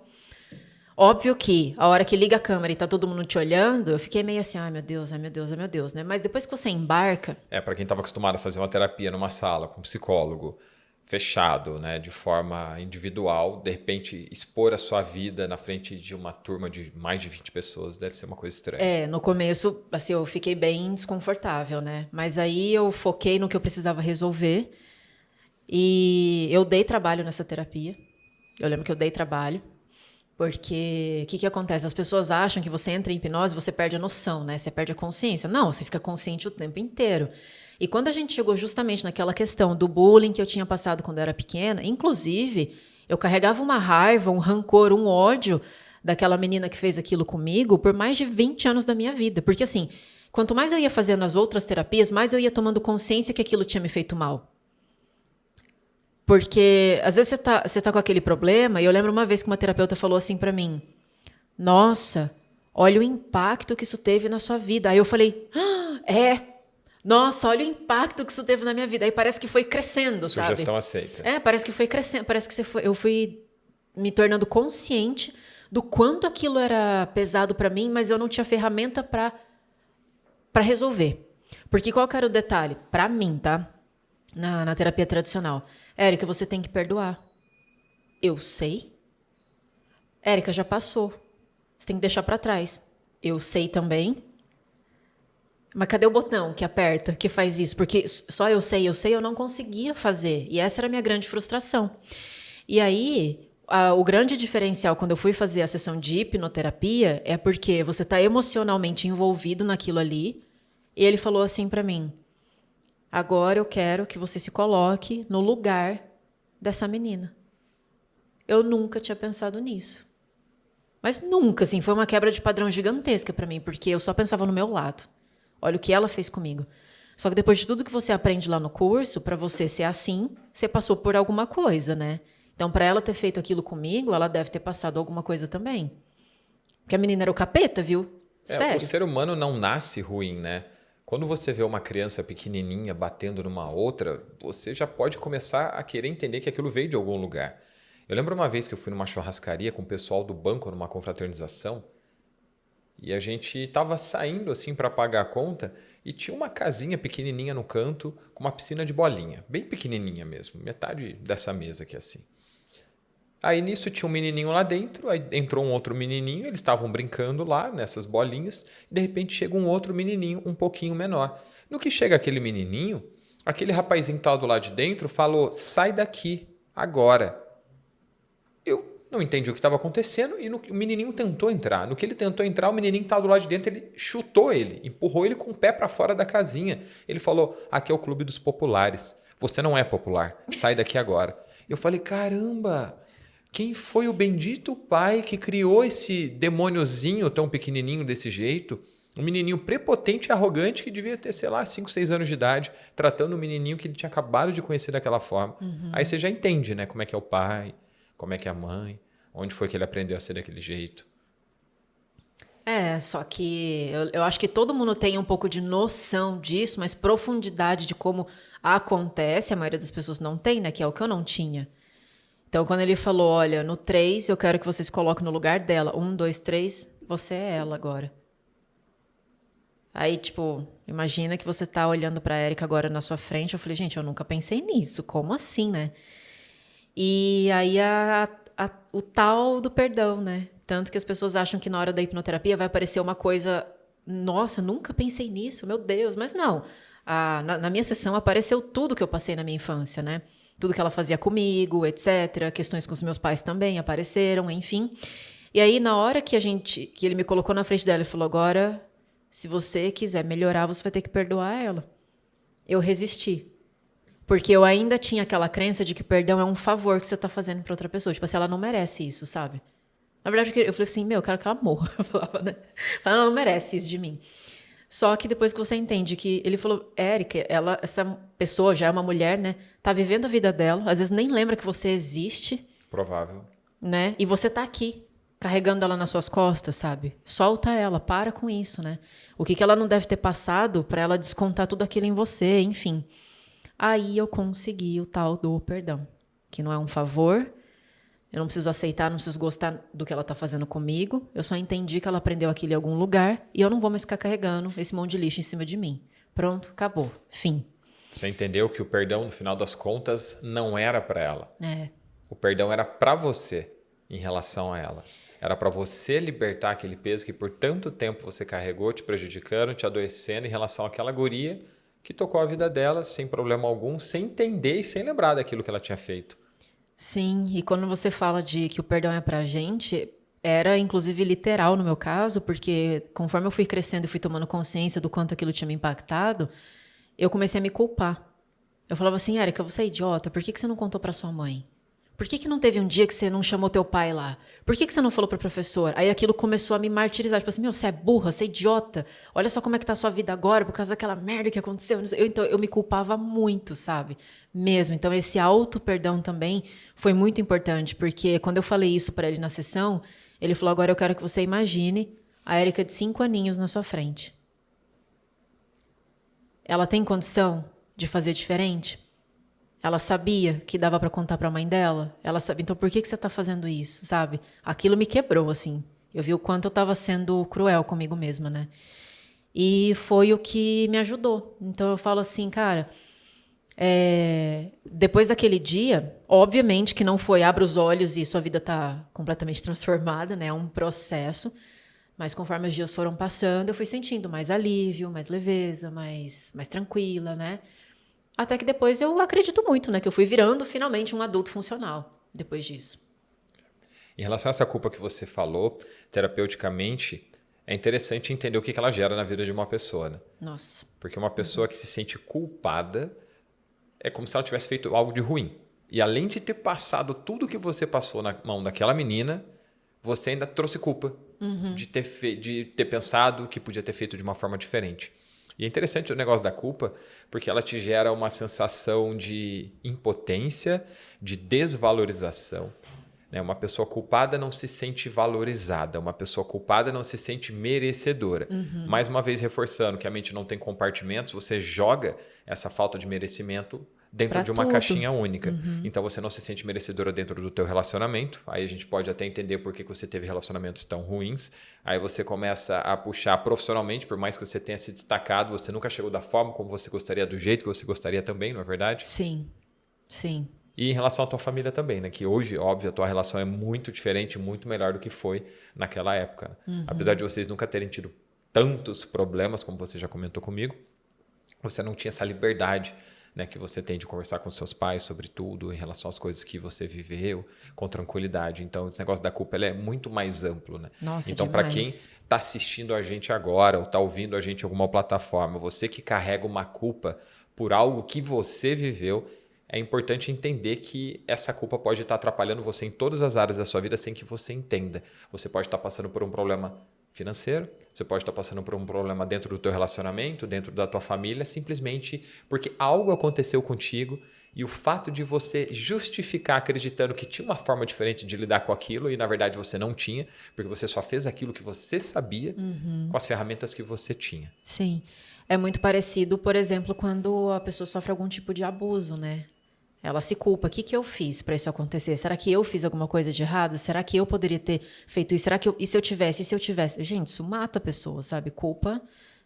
Óbvio que a hora que liga a câmera e tá todo mundo te olhando, eu fiquei meio assim, ai meu Deus, né? Mas depois que você embarca... para quem estava acostumado a fazer uma terapia numa sala com um psicólogo fechado, né, de forma individual, de repente expor a sua vida na frente de uma turma de mais de 20 pessoas deve ser uma coisa estranha. No começo, assim, eu fiquei bem desconfortável, né? Mas aí eu foquei no que eu precisava resolver e eu dei trabalho nessa terapia. Eu lembro que eu dei trabalho, Porque o que acontece? As pessoas acham que você entra em hipnose e você perde a noção, né? Você perde a consciência. Não, você fica consciente o tempo inteiro. E quando a gente chegou justamente naquela questão do bullying que eu tinha passado quando eu era pequena, inclusive, eu carregava uma raiva, um rancor, um ódio daquela menina que fez aquilo comigo por mais de 20 anos da minha vida. Porque assim, quanto mais eu ia fazendo as outras terapias, mais eu ia tomando consciência que aquilo tinha me feito mal. Porque às vezes você tá com aquele problema, e eu lembro uma vez que uma terapeuta falou assim pra mim: nossa, olha o impacto que isso teve na sua vida. Aí eu falei: nossa, olha o impacto que isso teve na minha vida. Aí parece que foi crescendo, sabe? Sugestão aceita. Parece que foi crescendo, parece que eu fui me tornando consciente do quanto aquilo era pesado pra mim, mas eu não tinha ferramenta pra resolver. Porque qual que era o detalhe? Pra mim, tá? Na terapia tradicional. Érica, você tem que perdoar. Eu sei. Érica, já passou. Você tem que deixar pra trás. Eu sei também. Mas cadê o botão que aperta, que faz isso? Porque só eu sei, eu não conseguia fazer. E essa era a minha grande frustração. E aí, o grande diferencial quando eu fui fazer a sessão de hipnoterapia é porque você está emocionalmente envolvido naquilo ali. E ele falou assim pra mim: agora eu quero que você se coloque no lugar dessa menina. Eu nunca tinha pensado nisso. Mas nunca, assim, foi uma quebra de padrão gigantesca pra mim, porque eu só pensava no meu lado. Olha o que ela fez comigo. Só que depois de tudo que você aprende lá no curso, pra você ser assim, você passou por alguma coisa, né? Então, pra ela ter feito aquilo comigo, ela deve ter passado alguma coisa também. Porque a menina era o capeta, viu? Sério. O ser humano não nasce ruim, né? Quando você vê uma criança pequenininha batendo numa outra, você já pode começar a querer entender que aquilo veio de algum lugar. Eu lembro uma vez que eu fui numa churrascaria com o pessoal do banco numa confraternização e a gente estava saindo assim para pagar a conta e tinha uma casinha pequenininha no canto com uma piscina de bolinha, bem pequenininha mesmo, metade dessa mesa aqui assim. Aí nisso tinha um menininho lá dentro, aí entrou um outro menininho, eles estavam brincando lá nessas bolinhas, e de repente chega um outro menininho um pouquinho menor. No que chega aquele menininho, aquele rapazinho que estava do lado de dentro falou: sai daqui, agora. Eu não entendi o que estava acontecendo e o menininho tentou entrar. No que ele tentou entrar, o menininho que estava do lado de dentro, ele chutou ele, empurrou ele com o pé para fora da casinha. Ele falou: aqui é o clube dos populares, você não é popular, sai daqui agora. Eu falei: caramba! Quem foi o bendito pai que criou esse demôniozinho tão pequenininho desse jeito? Um menininho prepotente e arrogante que devia ter, sei lá, 5, 6 anos de idade, tratando um menininho que ele tinha acabado de conhecer daquela forma. Aí você já entende, né? Como é que é o pai, como é que é a mãe, onde foi que ele aprendeu a ser daquele jeito. Só que eu acho que todo mundo tem um pouco de noção disso, mas profundidade de como acontece, a maioria das pessoas não tem, né? Que é o que eu não tinha. Então, quando ele falou: olha, no 3, eu quero que você se coloque no lugar dela. 1, 2, 3, você é ela agora. Aí, tipo, imagina que você tá olhando pra Érica agora na sua frente. Eu falei: gente, eu nunca pensei nisso. Como assim, né? E aí, o tal do perdão, né? Tanto que as pessoas acham que na hora da hipnoterapia vai aparecer uma coisa... Nossa, nunca pensei nisso, meu Deus. Mas não. Na minha sessão apareceu tudo que eu passei na minha infância, né? Tudo que ela fazia comigo, etc. Questões com os meus pais também apareceram, enfim. E aí, na hora que ele me colocou na frente dela, ele falou: agora, se você quiser melhorar, você vai ter que perdoar ela. Eu resisti. Porque eu ainda tinha aquela crença de que perdão é um favor que você está fazendo para outra pessoa. Tipo assim, ela não merece isso, sabe? Na verdade, eu falei assim: eu quero que ela morra. Eu falava, né? Ela não merece isso de mim. Só que depois que você entende que... Ele falou: Érica, essa pessoa já é uma mulher, né? Tá vivendo a vida dela. Às vezes nem lembra que você existe. Provável. Né? E você tá aqui, carregando ela nas suas costas, sabe? Solta ela, para com isso, né? O que ela não deve ter passado para ela descontar tudo aquilo em você, enfim. Aí eu consegui o tal do perdão. Que não é um favor... Eu não preciso aceitar, não preciso gostar do que ela está fazendo comigo. Eu só entendi que ela aprendeu aquilo em algum lugar e eu não vou mais ficar carregando esse monte de lixo em cima de mim. Pronto, acabou. Fim. Você entendeu que o perdão, no final das contas, não era para ela. É. O perdão era para você em relação a ela. Era para você libertar aquele peso que por tanto tempo você carregou, te prejudicando, te adoecendo em relação àquela guria que tocou a vida dela sem problema algum, sem entender e sem lembrar daquilo que ela tinha feito. Sim, e quando você fala de que o perdão é pra gente, Era, inclusive, literal no meu caso, porque conforme eu fui crescendo e fui tomando consciência do quanto aquilo tinha me impactado, eu comecei a me culpar. Eu falava assim, Érica, você é idiota, por que você não contou pra sua mãe? Por que não teve um dia que você não chamou teu pai lá? Por que você não falou pra professora? Aí aquilo começou a me martirizar. Tipo assim, meu, você é burra, você é idiota. Olha só como é que tá a sua vida agora por causa daquela merda que aconteceu. Então, eu me culpava muito, sabe? Mesmo. Então, esse auto-perdão também foi muito importante, porque quando eu falei isso pra ele na sessão, ele falou, agora eu quero que você imagine a Érica de 5 aninhos na sua frente. Ela tem condição de fazer diferente? Ela sabia que dava pra contar pra mãe dela? Ela sabia, então por que você tá fazendo isso, sabe? Aquilo me quebrou, assim. Eu vi o quanto eu tava sendo cruel comigo mesma, né? E foi o que me ajudou. Então eu falo assim, cara, depois daquele dia, obviamente que não foi abra os olhos e sua vida tá completamente transformada, né? É um processo. Mas conforme os dias foram passando, eu fui sentindo mais alívio, mais leveza, mais tranquila, né? Até que depois eu acredito muito, né? Que eu fui virando finalmente um adulto funcional depois disso. Em relação a essa culpa que você falou, terapeuticamente, é interessante entender o que ela gera na vida de uma pessoa, né? Nossa. Porque uma pessoa que se sente culpada é como se ela tivesse feito algo de ruim. E além de ter passado tudo que você passou na mão daquela menina, você ainda trouxe culpa de ter pensado que podia ter feito de uma forma diferente. E é interessante o negócio da culpa, porque ela te gera uma sensação de impotência, de desvalorização. Né? Uma pessoa culpada não se sente valorizada, uma pessoa culpada não se sente merecedora. Mais uma vez, reforçando que a mente não tem compartimentos, você joga essa falta de merecimento dentro Pra de uma tudo. caixinha única. Então você não se sente merecedora dentro do teu relacionamento. Aí a gente pode até entender por que você teve relacionamentos tão ruins. Aí você começa a puxar profissionalmente, por mais que você tenha se destacado, você nunca chegou da forma como você gostaria, do jeito que você gostaria também, não é verdade? Sim, sim. E em relação à tua família também, né? Que hoje, óbvio, a tua relação é muito diferente, muito melhor do que foi naquela época. Apesar de vocês nunca terem tido tantos problemas, como você já comentou comigo, você não tinha essa liberdade, né, que você tem de conversar com seus pais sobre tudo, em relação às coisas que você viveu, com tranquilidade. Então, esse negócio da culpa ele é muito mais amplo. Né? Nossa, então, para demais. quem está assistindo a gente agora ou está ouvindo a gente em alguma plataforma, você que carrega uma culpa por algo que você viveu, é importante entender que essa culpa pode estar atrapalhando você em todas as áreas da sua vida sem que você entenda. Você pode estar passando por um problema financeiro, você pode estar passando por um problema dentro do teu relacionamento, dentro da tua família, simplesmente porque algo aconteceu contigo e o fato de você justificar acreditando que tinha uma forma diferente de lidar com aquilo e na verdade você não tinha, porque você só fez aquilo que você sabia com as ferramentas que você tinha. Sim. É muito parecido, por exemplo, quando a pessoa sofre algum tipo de abuso, né? Ela se culpa. O que eu fiz para isso acontecer? Será que eu fiz alguma coisa de errado? Será que eu poderia ter feito isso? E se eu tivesse? E se eu tivesse? Gente, isso mata a pessoa, sabe? Culpa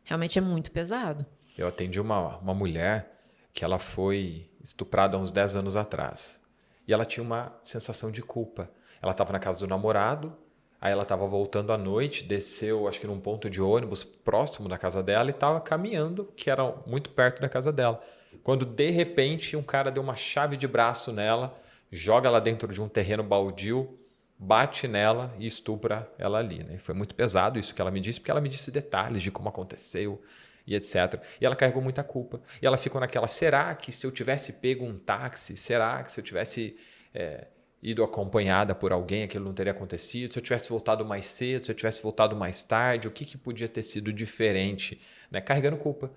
realmente é muito pesado. Eu atendi uma mulher que ela foi estuprada há uns 10 anos atrás. E ela tinha uma sensação de culpa. Ela estava na casa do namorado, aí ela estava voltando à noite, desceu, acho que num ponto de ônibus próximo da casa dela e estava caminhando, que era muito perto da casa dela. Quando, de repente, um cara deu uma chave de braço nela, joga ela dentro de um terreno baldio, bate nela e estupra ela ali. Né? Foi muito pesado isso que ela me disse, porque ela me disse detalhes de como aconteceu e etc. E ela carregou muita culpa. E ela ficou naquela, será que se eu tivesse pego um táxi, será que se eu tivesse ido acompanhada por alguém, aquilo não teria acontecido? Se eu tivesse voltado mais cedo, se eu tivesse voltado mais tarde, o que podia ter sido diferente? Né? Carregando culpa.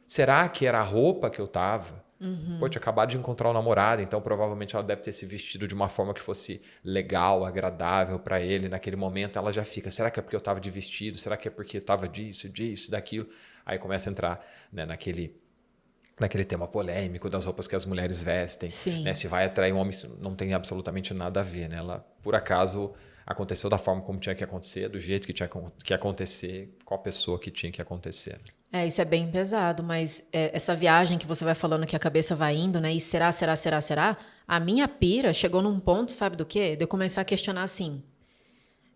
Será que era a roupa que eu tava? Pô, tinha acabado de encontrar o namorado, então provavelmente ela deve ter se vestido de uma forma que fosse legal, agradável para ele. Naquele momento ela já fica, será que é porque eu tava de vestido? Será que é porque eu tava disso, daquilo? Aí começa a entrar, né, naquele tema polêmico das roupas que as mulheres vestem. Né? Se vai atrair um homem, isso não tem absolutamente nada a ver. Né? Ela, por acaso, aconteceu da forma como tinha que acontecer, do jeito que tinha que acontecer, com a pessoa que tinha que acontecer. Isso é bem pesado, mas essa viagem que você vai falando que a cabeça vai indo, né? E será? A minha pira chegou num ponto, sabe do quê? De eu começar a questionar assim,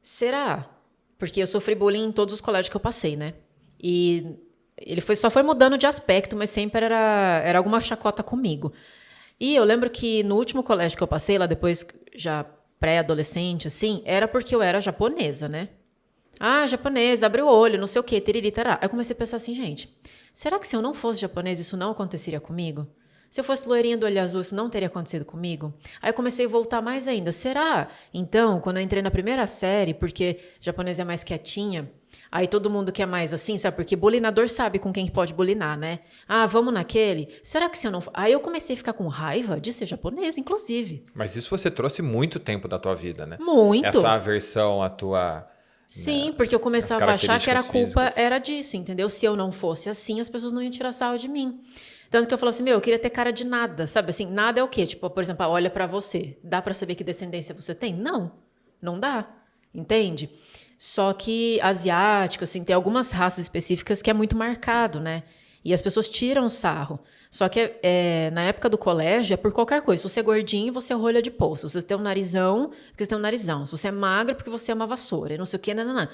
será? Porque eu sofri bullying em todos os colégios que eu passei, né? E ele só foi mudando de aspecto, mas sempre era alguma chacota comigo. E eu lembro que no último colégio que eu passei, lá depois, já pré-adolescente, assim, era porque eu era japonesa, né? Ah, japonesa, abre o olho, não sei o quê, tiriri, tará. Aí eu comecei a pensar assim, gente, será que se eu não fosse japonesa, isso não aconteceria comigo? Se eu fosse loirinha do olho azul, isso não teria acontecido comigo? Aí eu comecei a voltar mais ainda. Será? Então, quando eu entrei na primeira série, porque japonesa é mais quietinha, aí todo mundo quer mais assim, sabe? Porque bulinador sabe com quem pode bulinar, né? Ah, vamos naquele? Será que se eu não... Aí eu comecei a ficar com raiva de ser japonesa, inclusive. Mas isso você trouxe muito tempo da tua vida, né? Muito. Essa aversão à tua... Sim, né, porque eu as começava a achar que a características culpa físicas. era disso, entendeu? Se eu não fosse assim, as pessoas não iam tirar sarro de mim. Tanto que eu falo assim, eu queria ter cara de nada, sabe? Assim, nada é o quê? Tipo, por exemplo, olha pra você. Dá pra saber que descendência você tem? Não, não dá, entende? Só que asiático, assim, tem algumas raças específicas que é muito marcado, né? E as pessoas tiram sarro. Só que na época do colégio é por qualquer coisa. Se você é gordinho, você é rolha de poço. Se você tem um narizão, porque você tem um narizão. Se você é magro, porque você é uma vassoura. E não sei o quê, não.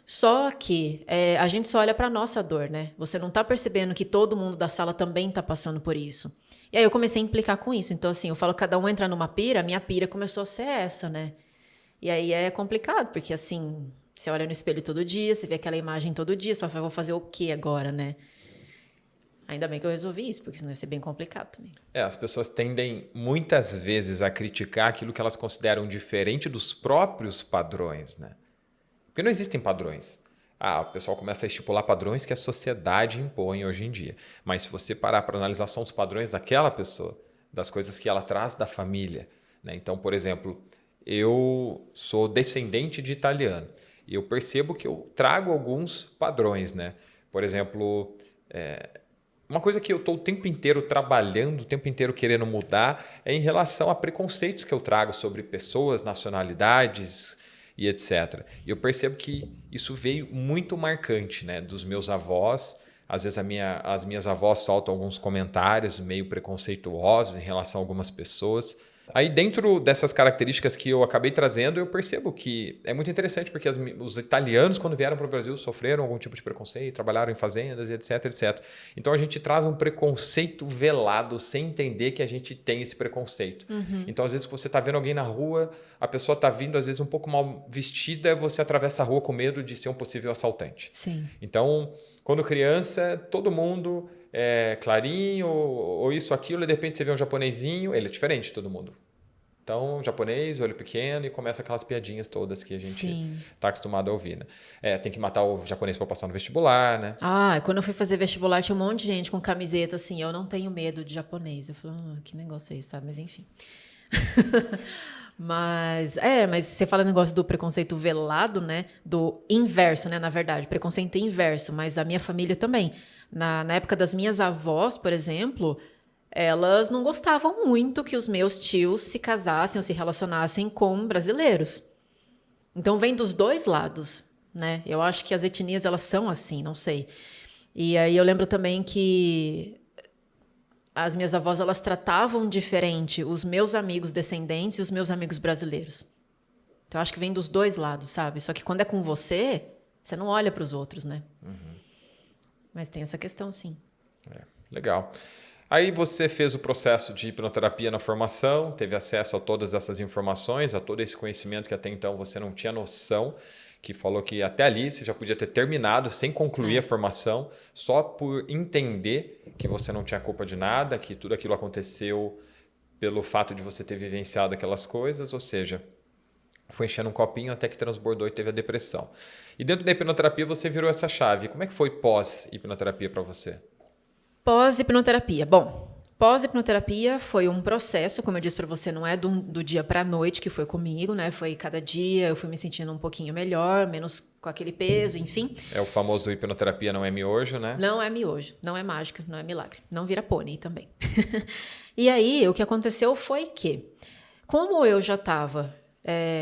Só que a gente só olha para nossa dor, né? Você não tá percebendo que todo mundo da sala também tá passando por isso. E aí eu comecei a implicar com isso. Então, assim, eu falo, cada um entra numa pira, a minha pira começou a ser essa, né? E aí é complicado, porque assim, você olha no espelho todo dia, você vê aquela imagem todo dia, você fala, vou fazer o quê agora, né? Ainda bem que eu resolvi isso, porque senão ia ser bem complicado também. As pessoas tendem muitas vezes a criticar aquilo que elas consideram diferente dos próprios padrões, né? Porque não existem padrões. O pessoal começa a estipular padrões que a sociedade impõe hoje em dia. Mas se você parar para analisar, são os padrões daquela pessoa, das coisas que ela traz da família, né? Então, por exemplo, eu sou descendente de italiano e eu percebo que eu trago alguns padrões, né? Por exemplo, uma coisa que eu estou o tempo inteiro trabalhando, o tempo inteiro querendo mudar, é em relação a preconceitos que eu trago sobre pessoas, nacionalidades e etc. E eu percebo que isso veio muito marcante, né, dos meus avós. Às vezes as minhas avós soltam alguns comentários meio preconceituosos em relação a algumas pessoas. Aí dentro dessas características que eu acabei trazendo, eu percebo que é muito interessante porque os italianos, quando vieram para o Brasil, sofreram algum tipo de preconceito, trabalharam em fazendas, etc, etc. Então a gente traz um preconceito velado sem entender que a gente tem esse preconceito. Uhum. Então às vezes você está vendo alguém na rua, a pessoa está vindo às vezes um pouco mal vestida, você atravessa a rua com medo de ser um possível assaltante. Sim. Então, quando criança, todo mundo... clarinho, ou isso, aquilo, e de repente você vê um japonesinho, ele é diferente de todo mundo. Então, japonês, olho pequeno, e começa aquelas piadinhas todas que a gente está acostumado a ouvir, né? Tem que matar o japonês para passar no vestibular, né? Quando eu fui fazer vestibular, tinha um monte de gente com camiseta assim, eu não tenho medo de japonês. Eu falei, que negócio é esse, sabe? Mas enfim. Mas você fala o negócio do preconceito velado, né? Do inverso, né? Na verdade, preconceito inverso, mas a minha família também. Na época das minhas avós, por exemplo, elas não gostavam muito que os meus tios se casassem ou se relacionassem com brasileiros. Então vem dos dois lados, né? Eu acho que as etnias elas são assim, não sei. E aí eu lembro também que as minhas avós elas tratavam diferente os meus amigos descendentes e os meus amigos brasileiros. Então eu acho que vem dos dois lados, sabe? Só que quando é com você, você não olha para os outros, né? Uhum. Mas tem essa questão, sim. Legal. Aí você fez o processo de hipnoterapia na formação, teve acesso a todas essas informações, a todo esse conhecimento que até então você não tinha noção, que falou que até ali você já podia ter terminado sem concluir a formação, só por entender que você não tinha culpa de nada, que tudo aquilo aconteceu pelo fato de você ter vivenciado aquelas coisas, ou seja, foi enchendo um copinho até que transbordou e teve a depressão. E dentro da hipnoterapia você virou essa chave. Como é que foi pós-hipnoterapia para você? Pós-hipnoterapia. Bom, pós-hipnoterapia foi um processo, como eu disse para você, não é do dia para a noite que foi comigo, né? Foi cada dia, eu fui me sentindo um pouquinho melhor, menos com aquele peso, enfim. É o famoso hipnoterapia não é miojo, né? Não é miojo, não é mágica, não é milagre. Não vira pônei também. E aí, o que aconteceu foi que, como eu já estava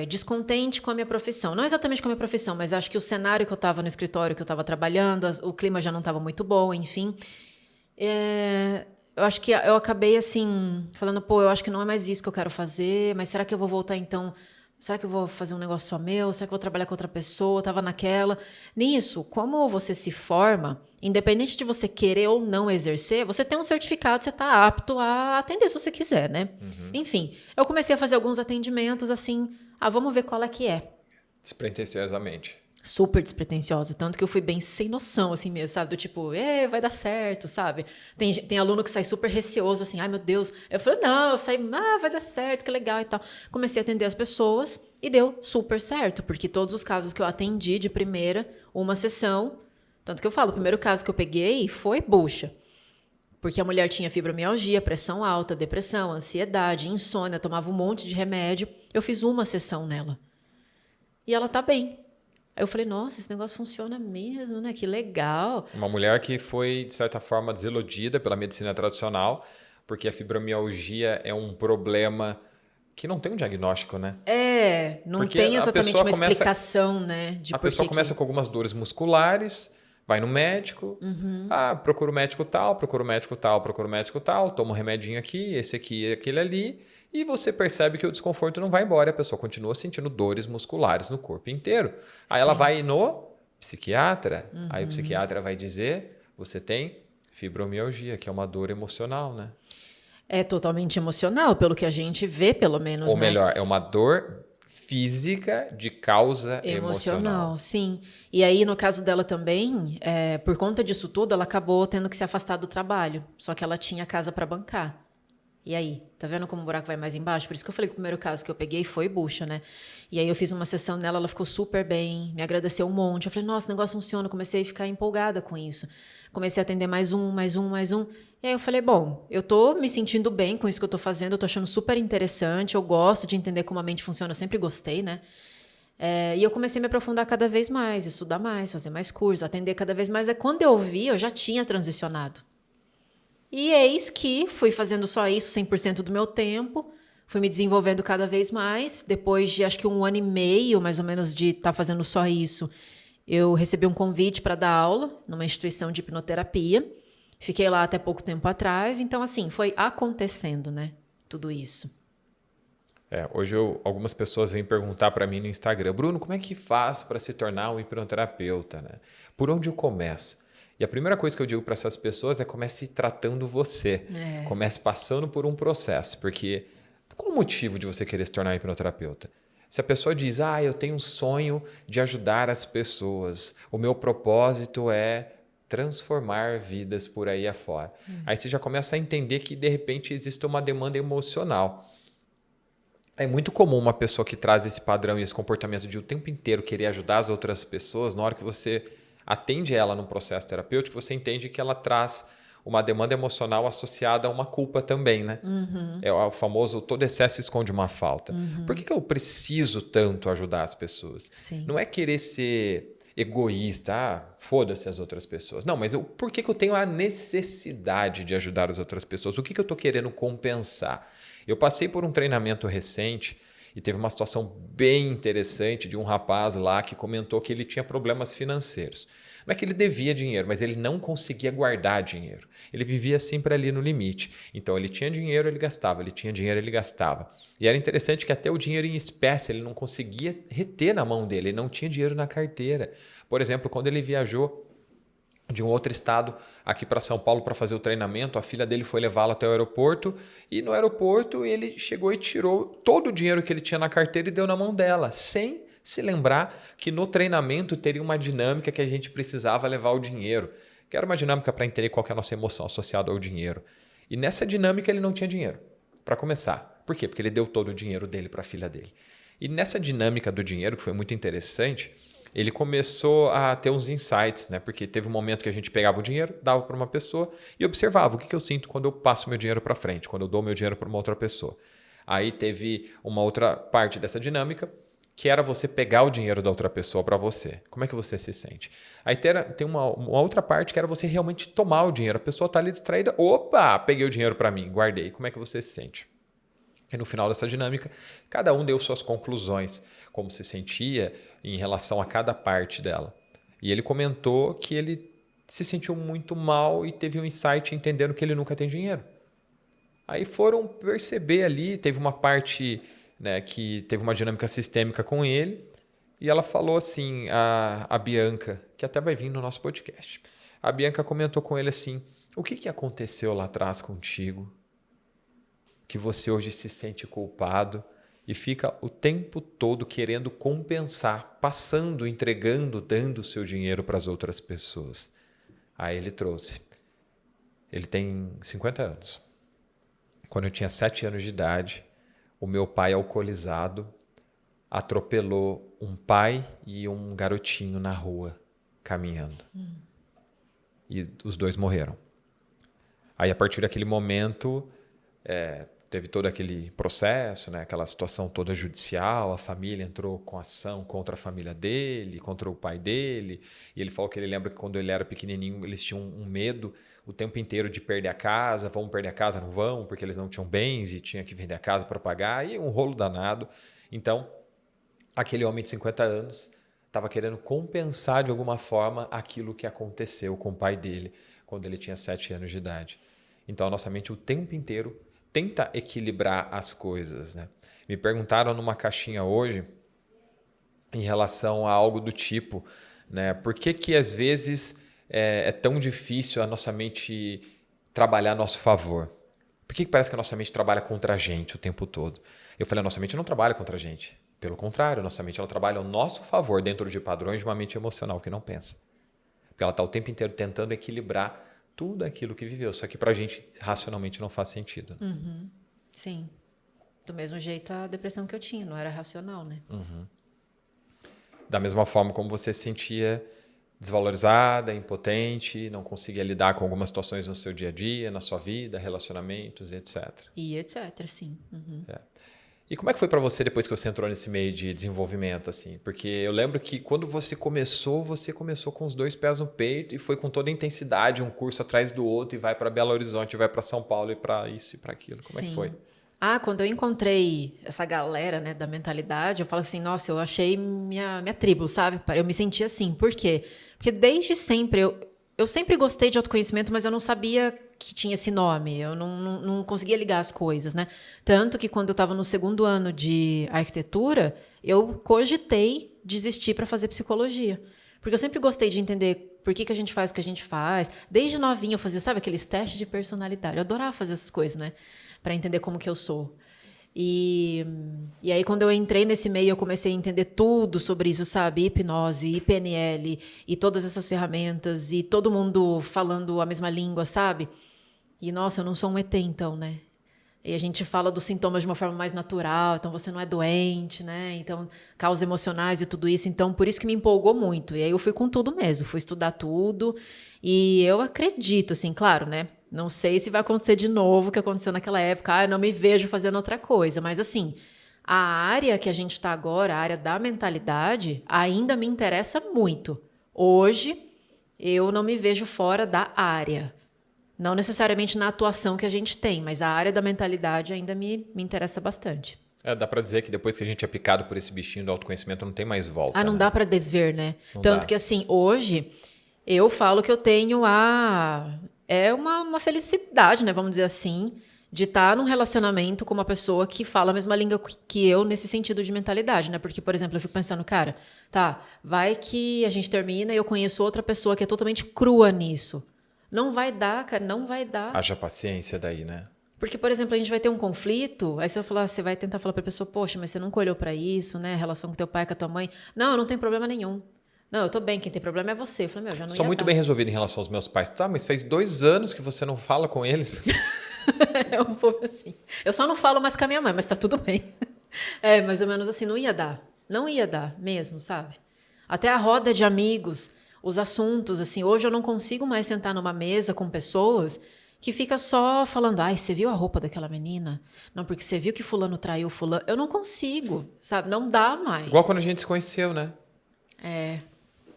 descontente com a minha profissão, não exatamente com a minha profissão, mas acho que o cenário que eu estava no escritório, que eu estava trabalhando, o clima já não estava muito bom, enfim... eu acho que eu acabei assim, falando, eu acho que não é mais isso que eu quero fazer, mas será que eu vou voltar então? Será que eu vou fazer um negócio só meu? Será que eu vou trabalhar com outra pessoa? Eu tava naquela. Nisso, como você se forma, Independente de você querer ou não exercer, você tem um certificado, você está apto a atender se você quiser, né? Enfim, eu comecei a fazer alguns atendimentos assim, vamos ver qual é que é. Despretensiosamente. Super despretensiosa, tanto que eu fui bem sem noção, assim mesmo, sabe? Do tipo, vai dar certo, sabe? Tem aluno que sai super receoso, assim, ai meu Deus. Eu falei, não, eu saí, vai dar certo, que legal e tal. Comecei a atender as pessoas e deu super certo, porque todos os casos que eu atendi de primeira, uma sessão, tanto que eu falo, o primeiro caso que eu peguei foi bucha. Porque a mulher tinha fibromialgia, pressão alta, depressão, ansiedade, insônia, tomava um monte de remédio. Eu fiz uma sessão nela. E ela tá bem. Aí eu falei, nossa, esse negócio funciona mesmo, né? Que legal. Uma mulher que foi, de certa forma, desiludida pela medicina tradicional, porque a fibromialgia é um problema que não tem um diagnóstico, né? Não Porque tem a exatamente pessoa uma começa- explicação, né? De A por pessoa que começa com algumas dores musculares, vai no médico, procura o médico tal, procura o médico tal, procura o médico tal, toma um remedinho aqui, esse aqui, aquele ali, e você percebe que o desconforto não vai embora, a pessoa continua sentindo dores musculares no corpo inteiro. Aí ela Sim. vai no psiquiatra, aí o psiquiatra vai dizer, você tem fibromialgia, que é uma dor emocional, né? É totalmente emocional, pelo que a gente vê, pelo menos, Ou né? melhor, é uma dor física de causa emocional. Sim. E aí, no caso dela também, por conta disso tudo, ela acabou tendo que se afastar do trabalho. Só que ela tinha casa para bancar. E aí, tá vendo como o buraco vai mais embaixo? Por isso que eu falei que o primeiro caso que eu peguei foi bucha, né? E aí eu fiz uma sessão nela, ela ficou super bem, me agradeceu um monte. Eu falei, nossa, o negócio funciona. Comecei a ficar empolgada com isso. Comecei a atender mais um. E aí eu falei, bom, eu tô me sentindo bem com isso que eu tô fazendo, eu tô achando super interessante, eu gosto de entender como a mente funciona, eu sempre gostei, né? E eu comecei a me aprofundar cada vez mais, estudar mais, fazer mais cursos, atender cada vez mais. Quando eu vi, eu já tinha transicionado. E eis que fui fazendo só isso 100% do meu tempo, fui me desenvolvendo cada vez mais. Depois de acho que 1 ano e meio, mais ou menos, de estar fazendo só isso, eu recebi um convite para dar aula numa instituição de hipnoterapia. Fiquei lá até pouco tempo atrás. Então, assim, foi acontecendo, né? Tudo isso. Hoje algumas pessoas vêm perguntar para mim no Instagram, Bruno, como é que faz para se tornar um hipnoterapeuta, né? Por onde eu começo? E a primeira coisa que eu digo para essas pessoas é comece tratando você. Comece passando por um processo. Porque qual o motivo de você querer se tornar um hipnoterapeuta? Se a pessoa diz, eu tenho um sonho de ajudar as pessoas, o meu propósito é transformar vidas por aí afora. Aí você já começa a entender que, de repente, existe uma demanda emocional. É muito comum uma pessoa que traz esse padrão e esse comportamento de o tempo inteiro querer ajudar as outras pessoas, na hora que você atende ela num processo terapêutico, você entende que ela traz uma demanda emocional associada a uma culpa também, né? É o famoso todo excesso esconde uma falta. Por que eu preciso tanto ajudar as pessoas? Sim. Não é querer ser egoísta, foda-se as outras pessoas. Não, mas por que eu tenho a necessidade de ajudar as outras pessoas? O que eu estou querendo compensar? Eu passei por um treinamento recente e teve uma situação bem interessante de um rapaz lá que comentou que ele tinha problemas financeiros. Não é que ele devia dinheiro, mas ele não conseguia guardar dinheiro. Ele vivia sempre ali no limite. Então ele tinha dinheiro, ele gastava. Ele tinha dinheiro, ele gastava. E era interessante que até o dinheiro em espécie ele não conseguia reter na mão dele. Ele não tinha dinheiro na carteira. Por exemplo, quando ele viajou de um outro estado aqui para São Paulo para fazer o treinamento, a filha dele foi levá-lo até o aeroporto e no aeroporto ele chegou e tirou todo o dinheiro que ele tinha na carteira e deu na mão dela, sem se lembrar que no treinamento teria uma dinâmica que a gente precisava levar o dinheiro, que era uma dinâmica para entender qual que é a nossa emoção associada ao dinheiro. E nessa dinâmica ele não tinha dinheiro, para começar. Por quê? Porque ele deu todo o dinheiro dele para a filha dele. E nessa dinâmica do dinheiro, que foi muito interessante, ele começou a ter uns insights, né? Porque teve um momento que a gente pegava o dinheiro, dava para uma pessoa e observava o que eu sinto quando eu passo meu dinheiro para frente, quando eu dou meu dinheiro para uma outra pessoa. Aí teve uma outra parte dessa dinâmica, que era você pegar o dinheiro da outra pessoa para você. Como é que você se sente? Aí tem uma outra parte que era você realmente tomar o dinheiro. A pessoa está ali distraída, opa, peguei o dinheiro para mim, guardei. Como é que você se sente? E no final dessa dinâmica, cada um deu suas conclusões, como se sentia em relação a cada parte dela. E ele comentou que ele se sentiu muito mal e teve um insight entendendo que ele nunca tem dinheiro. Aí foram perceber ali, teve uma parte, né, que teve uma dinâmica sistêmica com ele, e ela falou assim, a Bianca, que até vai vir no nosso podcast. a Bianca comentou com ele assim, o que aconteceu lá atrás contigo que você hoje se sente culpado e fica o tempo todo querendo compensar, passando, entregando, dando o seu dinheiro para as outras pessoas? Aí ele trouxe. Ele tem 50 anos. Quando eu tinha 7 anos de idade, o meu pai alcoolizado atropelou um pai e um garotinho na rua, caminhando. E os dois morreram. Aí, a partir daquele momento, teve todo aquele processo, né? Aquela situação toda judicial, a família entrou com ação contra a família dele, contra o pai dele, e ele falou que ele lembra que quando ele era pequenininho, eles tinham um medo o tempo inteiro de perder a casa, vão perder a casa, não vão, porque eles não tinham bens e tinha que vender a casa para pagar, e um rolo danado. Então, aquele homem de 50 anos estava querendo compensar de alguma forma aquilo que aconteceu com o pai dele quando ele tinha 7 anos de idade. Então, a nossa mente o tempo inteiro tenta equilibrar as coisas, né? Me perguntaram numa caixinha hoje em relação a algo do tipo, né? Por que às vezes é tão difícil a nossa mente trabalhar a nosso favor? Por que parece que a nossa mente trabalha contra a gente o tempo todo? Eu falei, a nossa mente não trabalha contra a gente. Pelo contrário, a nossa mente ela trabalha ao nosso favor dentro de padrões de uma mente emocional que não pensa. Porque ela está o tempo inteiro tentando equilibrar tudo aquilo que viveu. Só que para a gente, racionalmente, não faz sentido. Uhum. Sim. Do mesmo jeito, a depressão que eu tinha, não era racional, né? Da mesma forma como você se sentia desvalorizada, impotente, não conseguia lidar com algumas situações no seu dia a dia, na sua vida, relacionamentos, etc. E etc, sim. Uhum. E como é que foi para você depois que você entrou nesse meio de desenvolvimento, assim? Porque eu lembro que quando você começou com os 2 pés no peito e foi com toda a intensidade, um curso atrás do outro, e vai para Belo Horizonte, vai para São Paulo e para isso e para aquilo. Como é que foi? Quando eu encontrei essa galera, né, da mentalidade, eu falo assim, nossa, eu achei minha tribo, sabe? Eu me senti assim. Por quê? Porque desde sempre, eu sempre gostei de autoconhecimento, mas eu não sabia que tinha esse nome. Eu não conseguia ligar as coisas, né? Tanto que quando eu estava no 2º ano de arquitetura, eu cogitei desistir para fazer psicologia. Porque eu sempre gostei de entender por que a gente faz o que a gente faz. Desde novinha eu fazia, sabe, aqueles testes de personalidade. Eu adorava fazer essas coisas, né? Para entender como que eu sou. E aí, quando eu entrei nesse meio, eu comecei a entender tudo sobre isso, sabe? Hipnose, PNL e todas essas ferramentas e todo mundo falando a mesma língua, sabe? E, nossa, eu não sou um ET, então, né? E a gente fala dos sintomas de uma forma mais natural, então você não é doente, né? Então, causas emocionais e tudo isso. Então, por isso que me empolgou muito. E aí eu fui com tudo mesmo, fui estudar tudo. E eu acredito, assim, claro, né? Não sei se vai acontecer de novo o que aconteceu naquela época. Eu não me vejo fazendo outra coisa. Mas, assim, a área que a gente está agora, a área da mentalidade, ainda me interessa muito. Hoje, eu não me vejo fora da área. Não necessariamente na atuação que a gente tem, mas a área da mentalidade ainda me interessa bastante. Dá para dizer que depois que a gente é picado por esse bichinho do autoconhecimento, não tem mais volta. Não dá para desver, né? Não Tanto dá. que, assim, hoje, eu falo que eu tenho uma felicidade, né? Vamos dizer assim, de estar num relacionamento com uma pessoa que fala a mesma língua que eu nesse sentido de mentalidade, né? Porque, por exemplo, eu fico pensando, cara, tá, vai que a gente termina e eu conheço outra pessoa que é totalmente crua nisso. Não vai dar, cara, não vai dar. Haja paciência daí, né? Porque, por exemplo, a gente vai ter um conflito, aí você vai tentar falar para a pessoa, poxa, mas você nunca olhou para isso, né? Relação com teu pai, com a tua mãe. Não tem problema nenhum. Não, eu tô bem, quem tem problema é você. Eu falei, já não Sou ia muito dar. bem resolvido em relação aos meus pais. Tá, mas faz 2 anos que você não fala com eles. É um pouco assim. Eu só não falo mais com a minha mãe, mas tá tudo bem. Mais ou menos assim, não ia dar. Não ia dar mesmo, sabe? Até a roda de amigos, os assuntos, assim, hoje eu não consigo mais sentar numa mesa com pessoas que fica só falando, você viu a roupa daquela menina? Não, porque você viu que fulano traiu fulano. Eu não consigo, sabe? Não dá mais. Igual quando a gente se conheceu, né?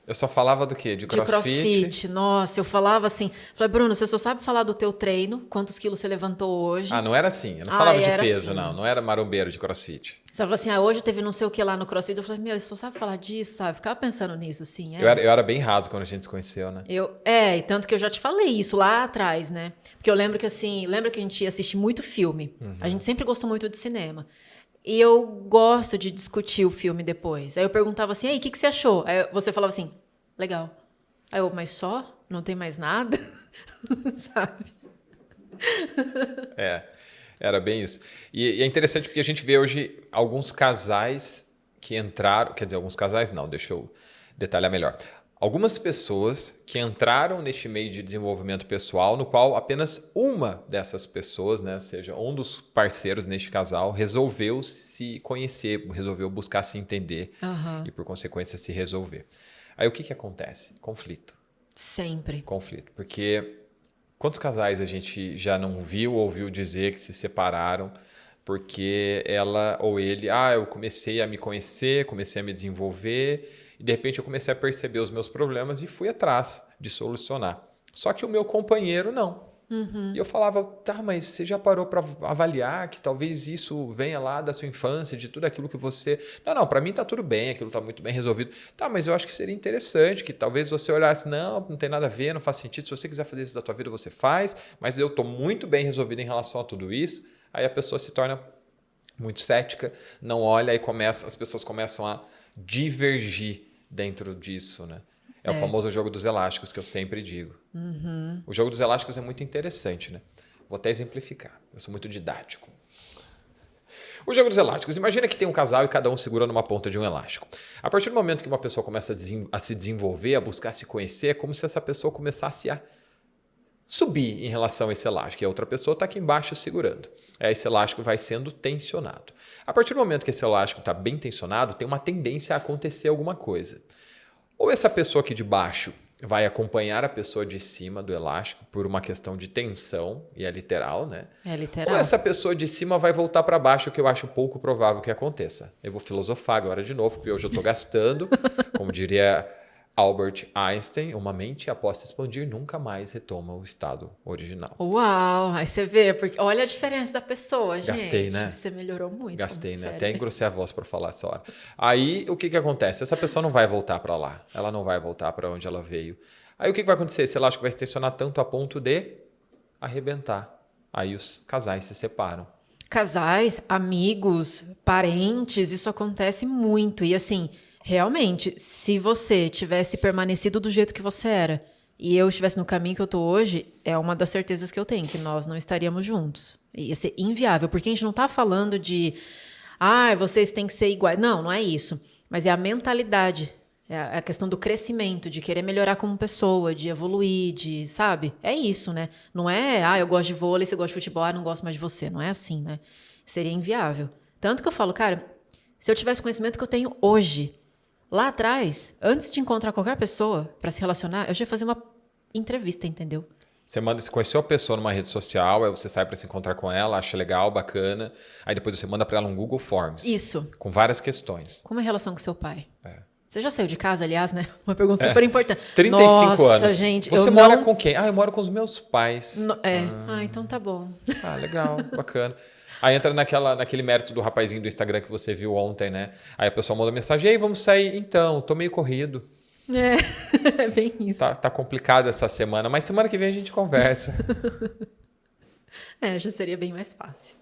Eu só falava do quê? De crossfit? Nossa, eu falava assim, falei, Bruno, você só sabe falar do teu treino, quantos quilos você levantou hoje. Não era assim. Eu não falava de peso, assim. não era marombeiro de crossfit. Você falava assim, hoje teve não sei o que lá no crossfit. Eu falei, você só sabe falar disso, sabe? Ficava pensando nisso, assim. Eu era bem raso quando a gente se conheceu, né? E tanto que eu já te falei isso lá atrás, né? Porque eu lembro que assim, lembra que a gente ia assistir muito filme. A gente sempre gostou muito de cinema. E eu gosto de discutir o filme depois. Aí eu perguntava assim, o que você achou? Aí você falava assim, legal. Aí eu, mas só? não tem mais nada, sabe? Era bem isso. E é interessante porque a gente vê hoje alguns casais que entraram, quer dizer, alguns casais não, deixa eu detalhar melhor. Algumas pessoas que entraram neste meio de desenvolvimento pessoal, no qual apenas uma dessas pessoas, né, ou seja, um dos parceiros neste casal, resolveu se conhecer, resolveu buscar se entender e, por consequência, se resolver. Aí o que acontece? Conflito. Sempre. Conflito. Porque quantos casais a gente já não viu ou ouviu dizer que se separaram porque ela ou ele, eu comecei a me conhecer, comecei a me desenvolver e de repente eu comecei a perceber os meus problemas e fui atrás de solucionar. Só que o meu companheiro não. E eu falava, mas você já parou para avaliar que talvez isso venha lá da sua infância, de tudo aquilo que você... Não, para mim tá tudo bem, aquilo tá muito bem resolvido. Mas eu acho que seria interessante que talvez você olhasse, não tem nada a ver, não faz sentido, se você quiser fazer isso da tua vida, você faz, mas eu tô muito bem resolvido em relação a tudo isso. Aí a pessoa se torna muito cética, não olha e as pessoas começam a divergir dentro disso, né? É o famoso jogo dos elásticos que eu sempre digo. O jogo dos elásticos é muito interessante, né? Vou até exemplificar. Eu sou muito didático. O jogo dos elásticos. Imagina que tem um casal e cada um segura numa ponta de um elástico. A partir do momento que uma pessoa começa a se desenvolver, a buscar se conhecer, é como se essa pessoa começasse a subir em relação a esse elástico. E a outra pessoa está aqui embaixo segurando. Aí esse elástico vai sendo tensionado. A partir do momento que esse elástico está bem tensionado, tem uma tendência a acontecer alguma coisa. Ou essa pessoa aqui de baixo vai acompanhar a pessoa de cima do elástico por uma questão de tensão, e é literal, né? É literal. Ou essa pessoa de cima vai voltar para baixo, que eu acho pouco provável que aconteça. Eu vou filosofar agora de novo, porque hoje eu estou gastando, como diria Albert Einstein, uma mente após se expandir nunca mais retoma o estado original. Uau! Aí você vê, porque olha a diferença da pessoa, gente. Gastei, né? Você melhorou muito. Gastei, né? Sério. Até engrossei a voz para falar essa hora. Aí, o que acontece? Essa pessoa não vai voltar para lá. Ela não vai voltar para onde ela veio. Aí, o que vai acontecer? Esse elástico vai se tensionar tanto a ponto de arrebentar. Aí, os casais se separam. Casais, amigos, parentes, isso acontece muito. E assim, realmente, se você tivesse permanecido do jeito que você era e eu estivesse no caminho que eu tô hoje, é uma das certezas que eu tenho, que nós não estaríamos juntos. Ia ser inviável, porque a gente não tá falando de vocês têm que ser iguais. Não, não é isso. Mas é a mentalidade, é a questão do crescimento, de querer melhorar como pessoa, de evoluir, de, sabe? É isso, né? Não é, eu gosto de vôlei, você gosta de futebol, não gosto mais de você. Não é assim, né? Seria inviável. Tanto que eu falo, cara, se eu tivesse o conhecimento que eu tenho hoje, lá atrás, antes de encontrar qualquer pessoa para se relacionar, eu já ia fazer uma entrevista, entendeu? Você conheceu a pessoa numa rede social, aí você sai para se encontrar com ela, acha legal, bacana, aí depois você manda para ela um Google Forms. Isso. Com várias questões. Como é a relação com seu pai? Você já saiu de casa, aliás, né? Uma pergunta super importante. 35 Nossa, anos. Gente, você mora com quem? Eu moro com os meus pais. Então tá bom. Legal, bacana. Aí entra naquele mérito do rapazinho do Instagram que você viu ontem, né? Aí a pessoa manda mensagem, vamos sair? Então, tô meio corrido. É bem isso. Tá complicado essa semana, mas semana que vem a gente conversa. Já seria bem mais fácil.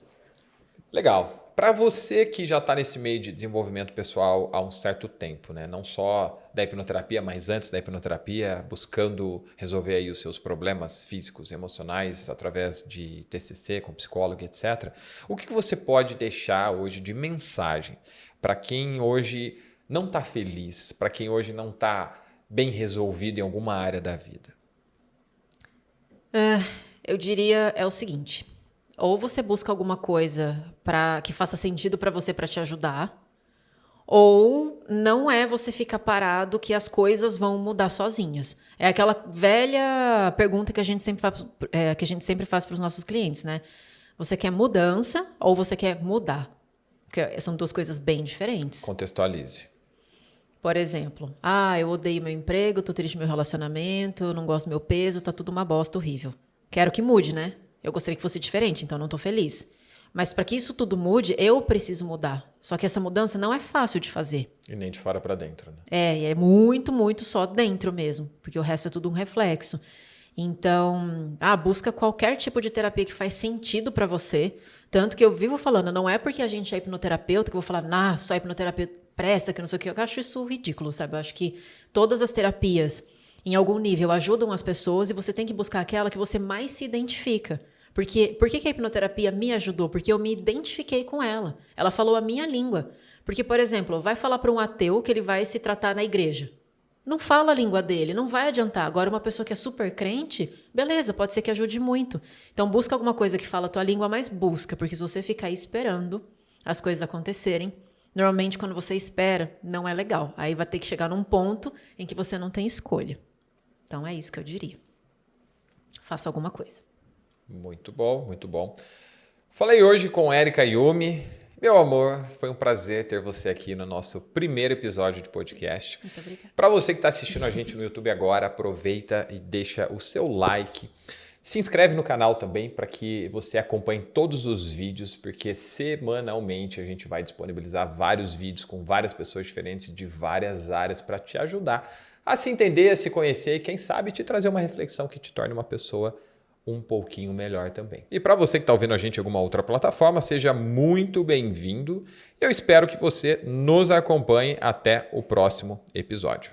Legal. Para você que já está nesse meio de desenvolvimento pessoal há um certo tempo, né? Não só da hipnoterapia, mas antes da hipnoterapia, buscando resolver aí os seus problemas físicos, emocionais, através de TCC, com psicólogo, etc. O que você pode deixar hoje de mensagem para quem hoje não está feliz, para quem hoje não está bem resolvido em alguma área da vida? Eu diria o seguinte: ou você busca alguma coisa que faça sentido para você para te ajudar, ou não é você ficar parado que as coisas vão mudar sozinhas. É aquela velha pergunta que a gente sempre faz para os nossos clientes, né? Você quer mudança ou você quer mudar? Porque são duas coisas bem diferentes. Contextualize. Por exemplo, eu odeio meu emprego, tô triste no meu relacionamento, não gosto do meu peso, tá tudo uma bosta horrível. Quero que mude, né? Eu gostaria que fosse diferente, então não tô feliz. Mas para que isso tudo mude, eu preciso mudar. Só que essa mudança não é fácil de fazer. E nem de fora para dentro, né? É muito, muito só dentro mesmo, porque o resto é tudo um reflexo. Então, busca qualquer tipo de terapia que faz sentido para você. Tanto que eu vivo falando, não é porque a gente é hipnoterapeuta que eu vou falar, só hipnoterapia presta, que não sei o que. Eu acho isso ridículo, sabe? Eu acho que todas as terapias em algum nível, ajudam as pessoas e você tem que buscar aquela que você mais se identifica. Porque, por que a hipnoterapia me ajudou? Porque eu me identifiquei com ela. Ela falou a minha língua. Porque, por exemplo, vai falar para um ateu que ele vai se tratar na igreja. Não fala a língua dele, não vai adiantar. Agora, uma pessoa que é super crente, beleza, pode ser que ajude muito. Então, busca alguma coisa que fala a tua língua, mas busca. Porque se você ficar esperando as coisas acontecerem, normalmente, quando você espera, não é legal. Aí vai ter que chegar num ponto em que você não tem escolha. Então, é isso que eu diria. Faça alguma coisa. Muito bom, muito bom. Falei hoje com Érica Yumi. Meu amor, foi um prazer ter você aqui no nosso primeiro episódio de podcast. Muito obrigada. Para você que está assistindo a gente no YouTube agora, aproveita e deixa o seu like. Se inscreve no canal também para que você acompanhe todos os vídeos, porque semanalmente a gente vai disponibilizar vários vídeos com várias pessoas diferentes de várias áreas para te ajudar a se entender, a se conhecer e quem sabe te trazer uma reflexão que te torne uma pessoa um pouquinho melhor também. E para você que está ouvindo a gente em alguma outra plataforma, seja muito bem-vindo. Eu espero que você nos acompanhe até o próximo episódio.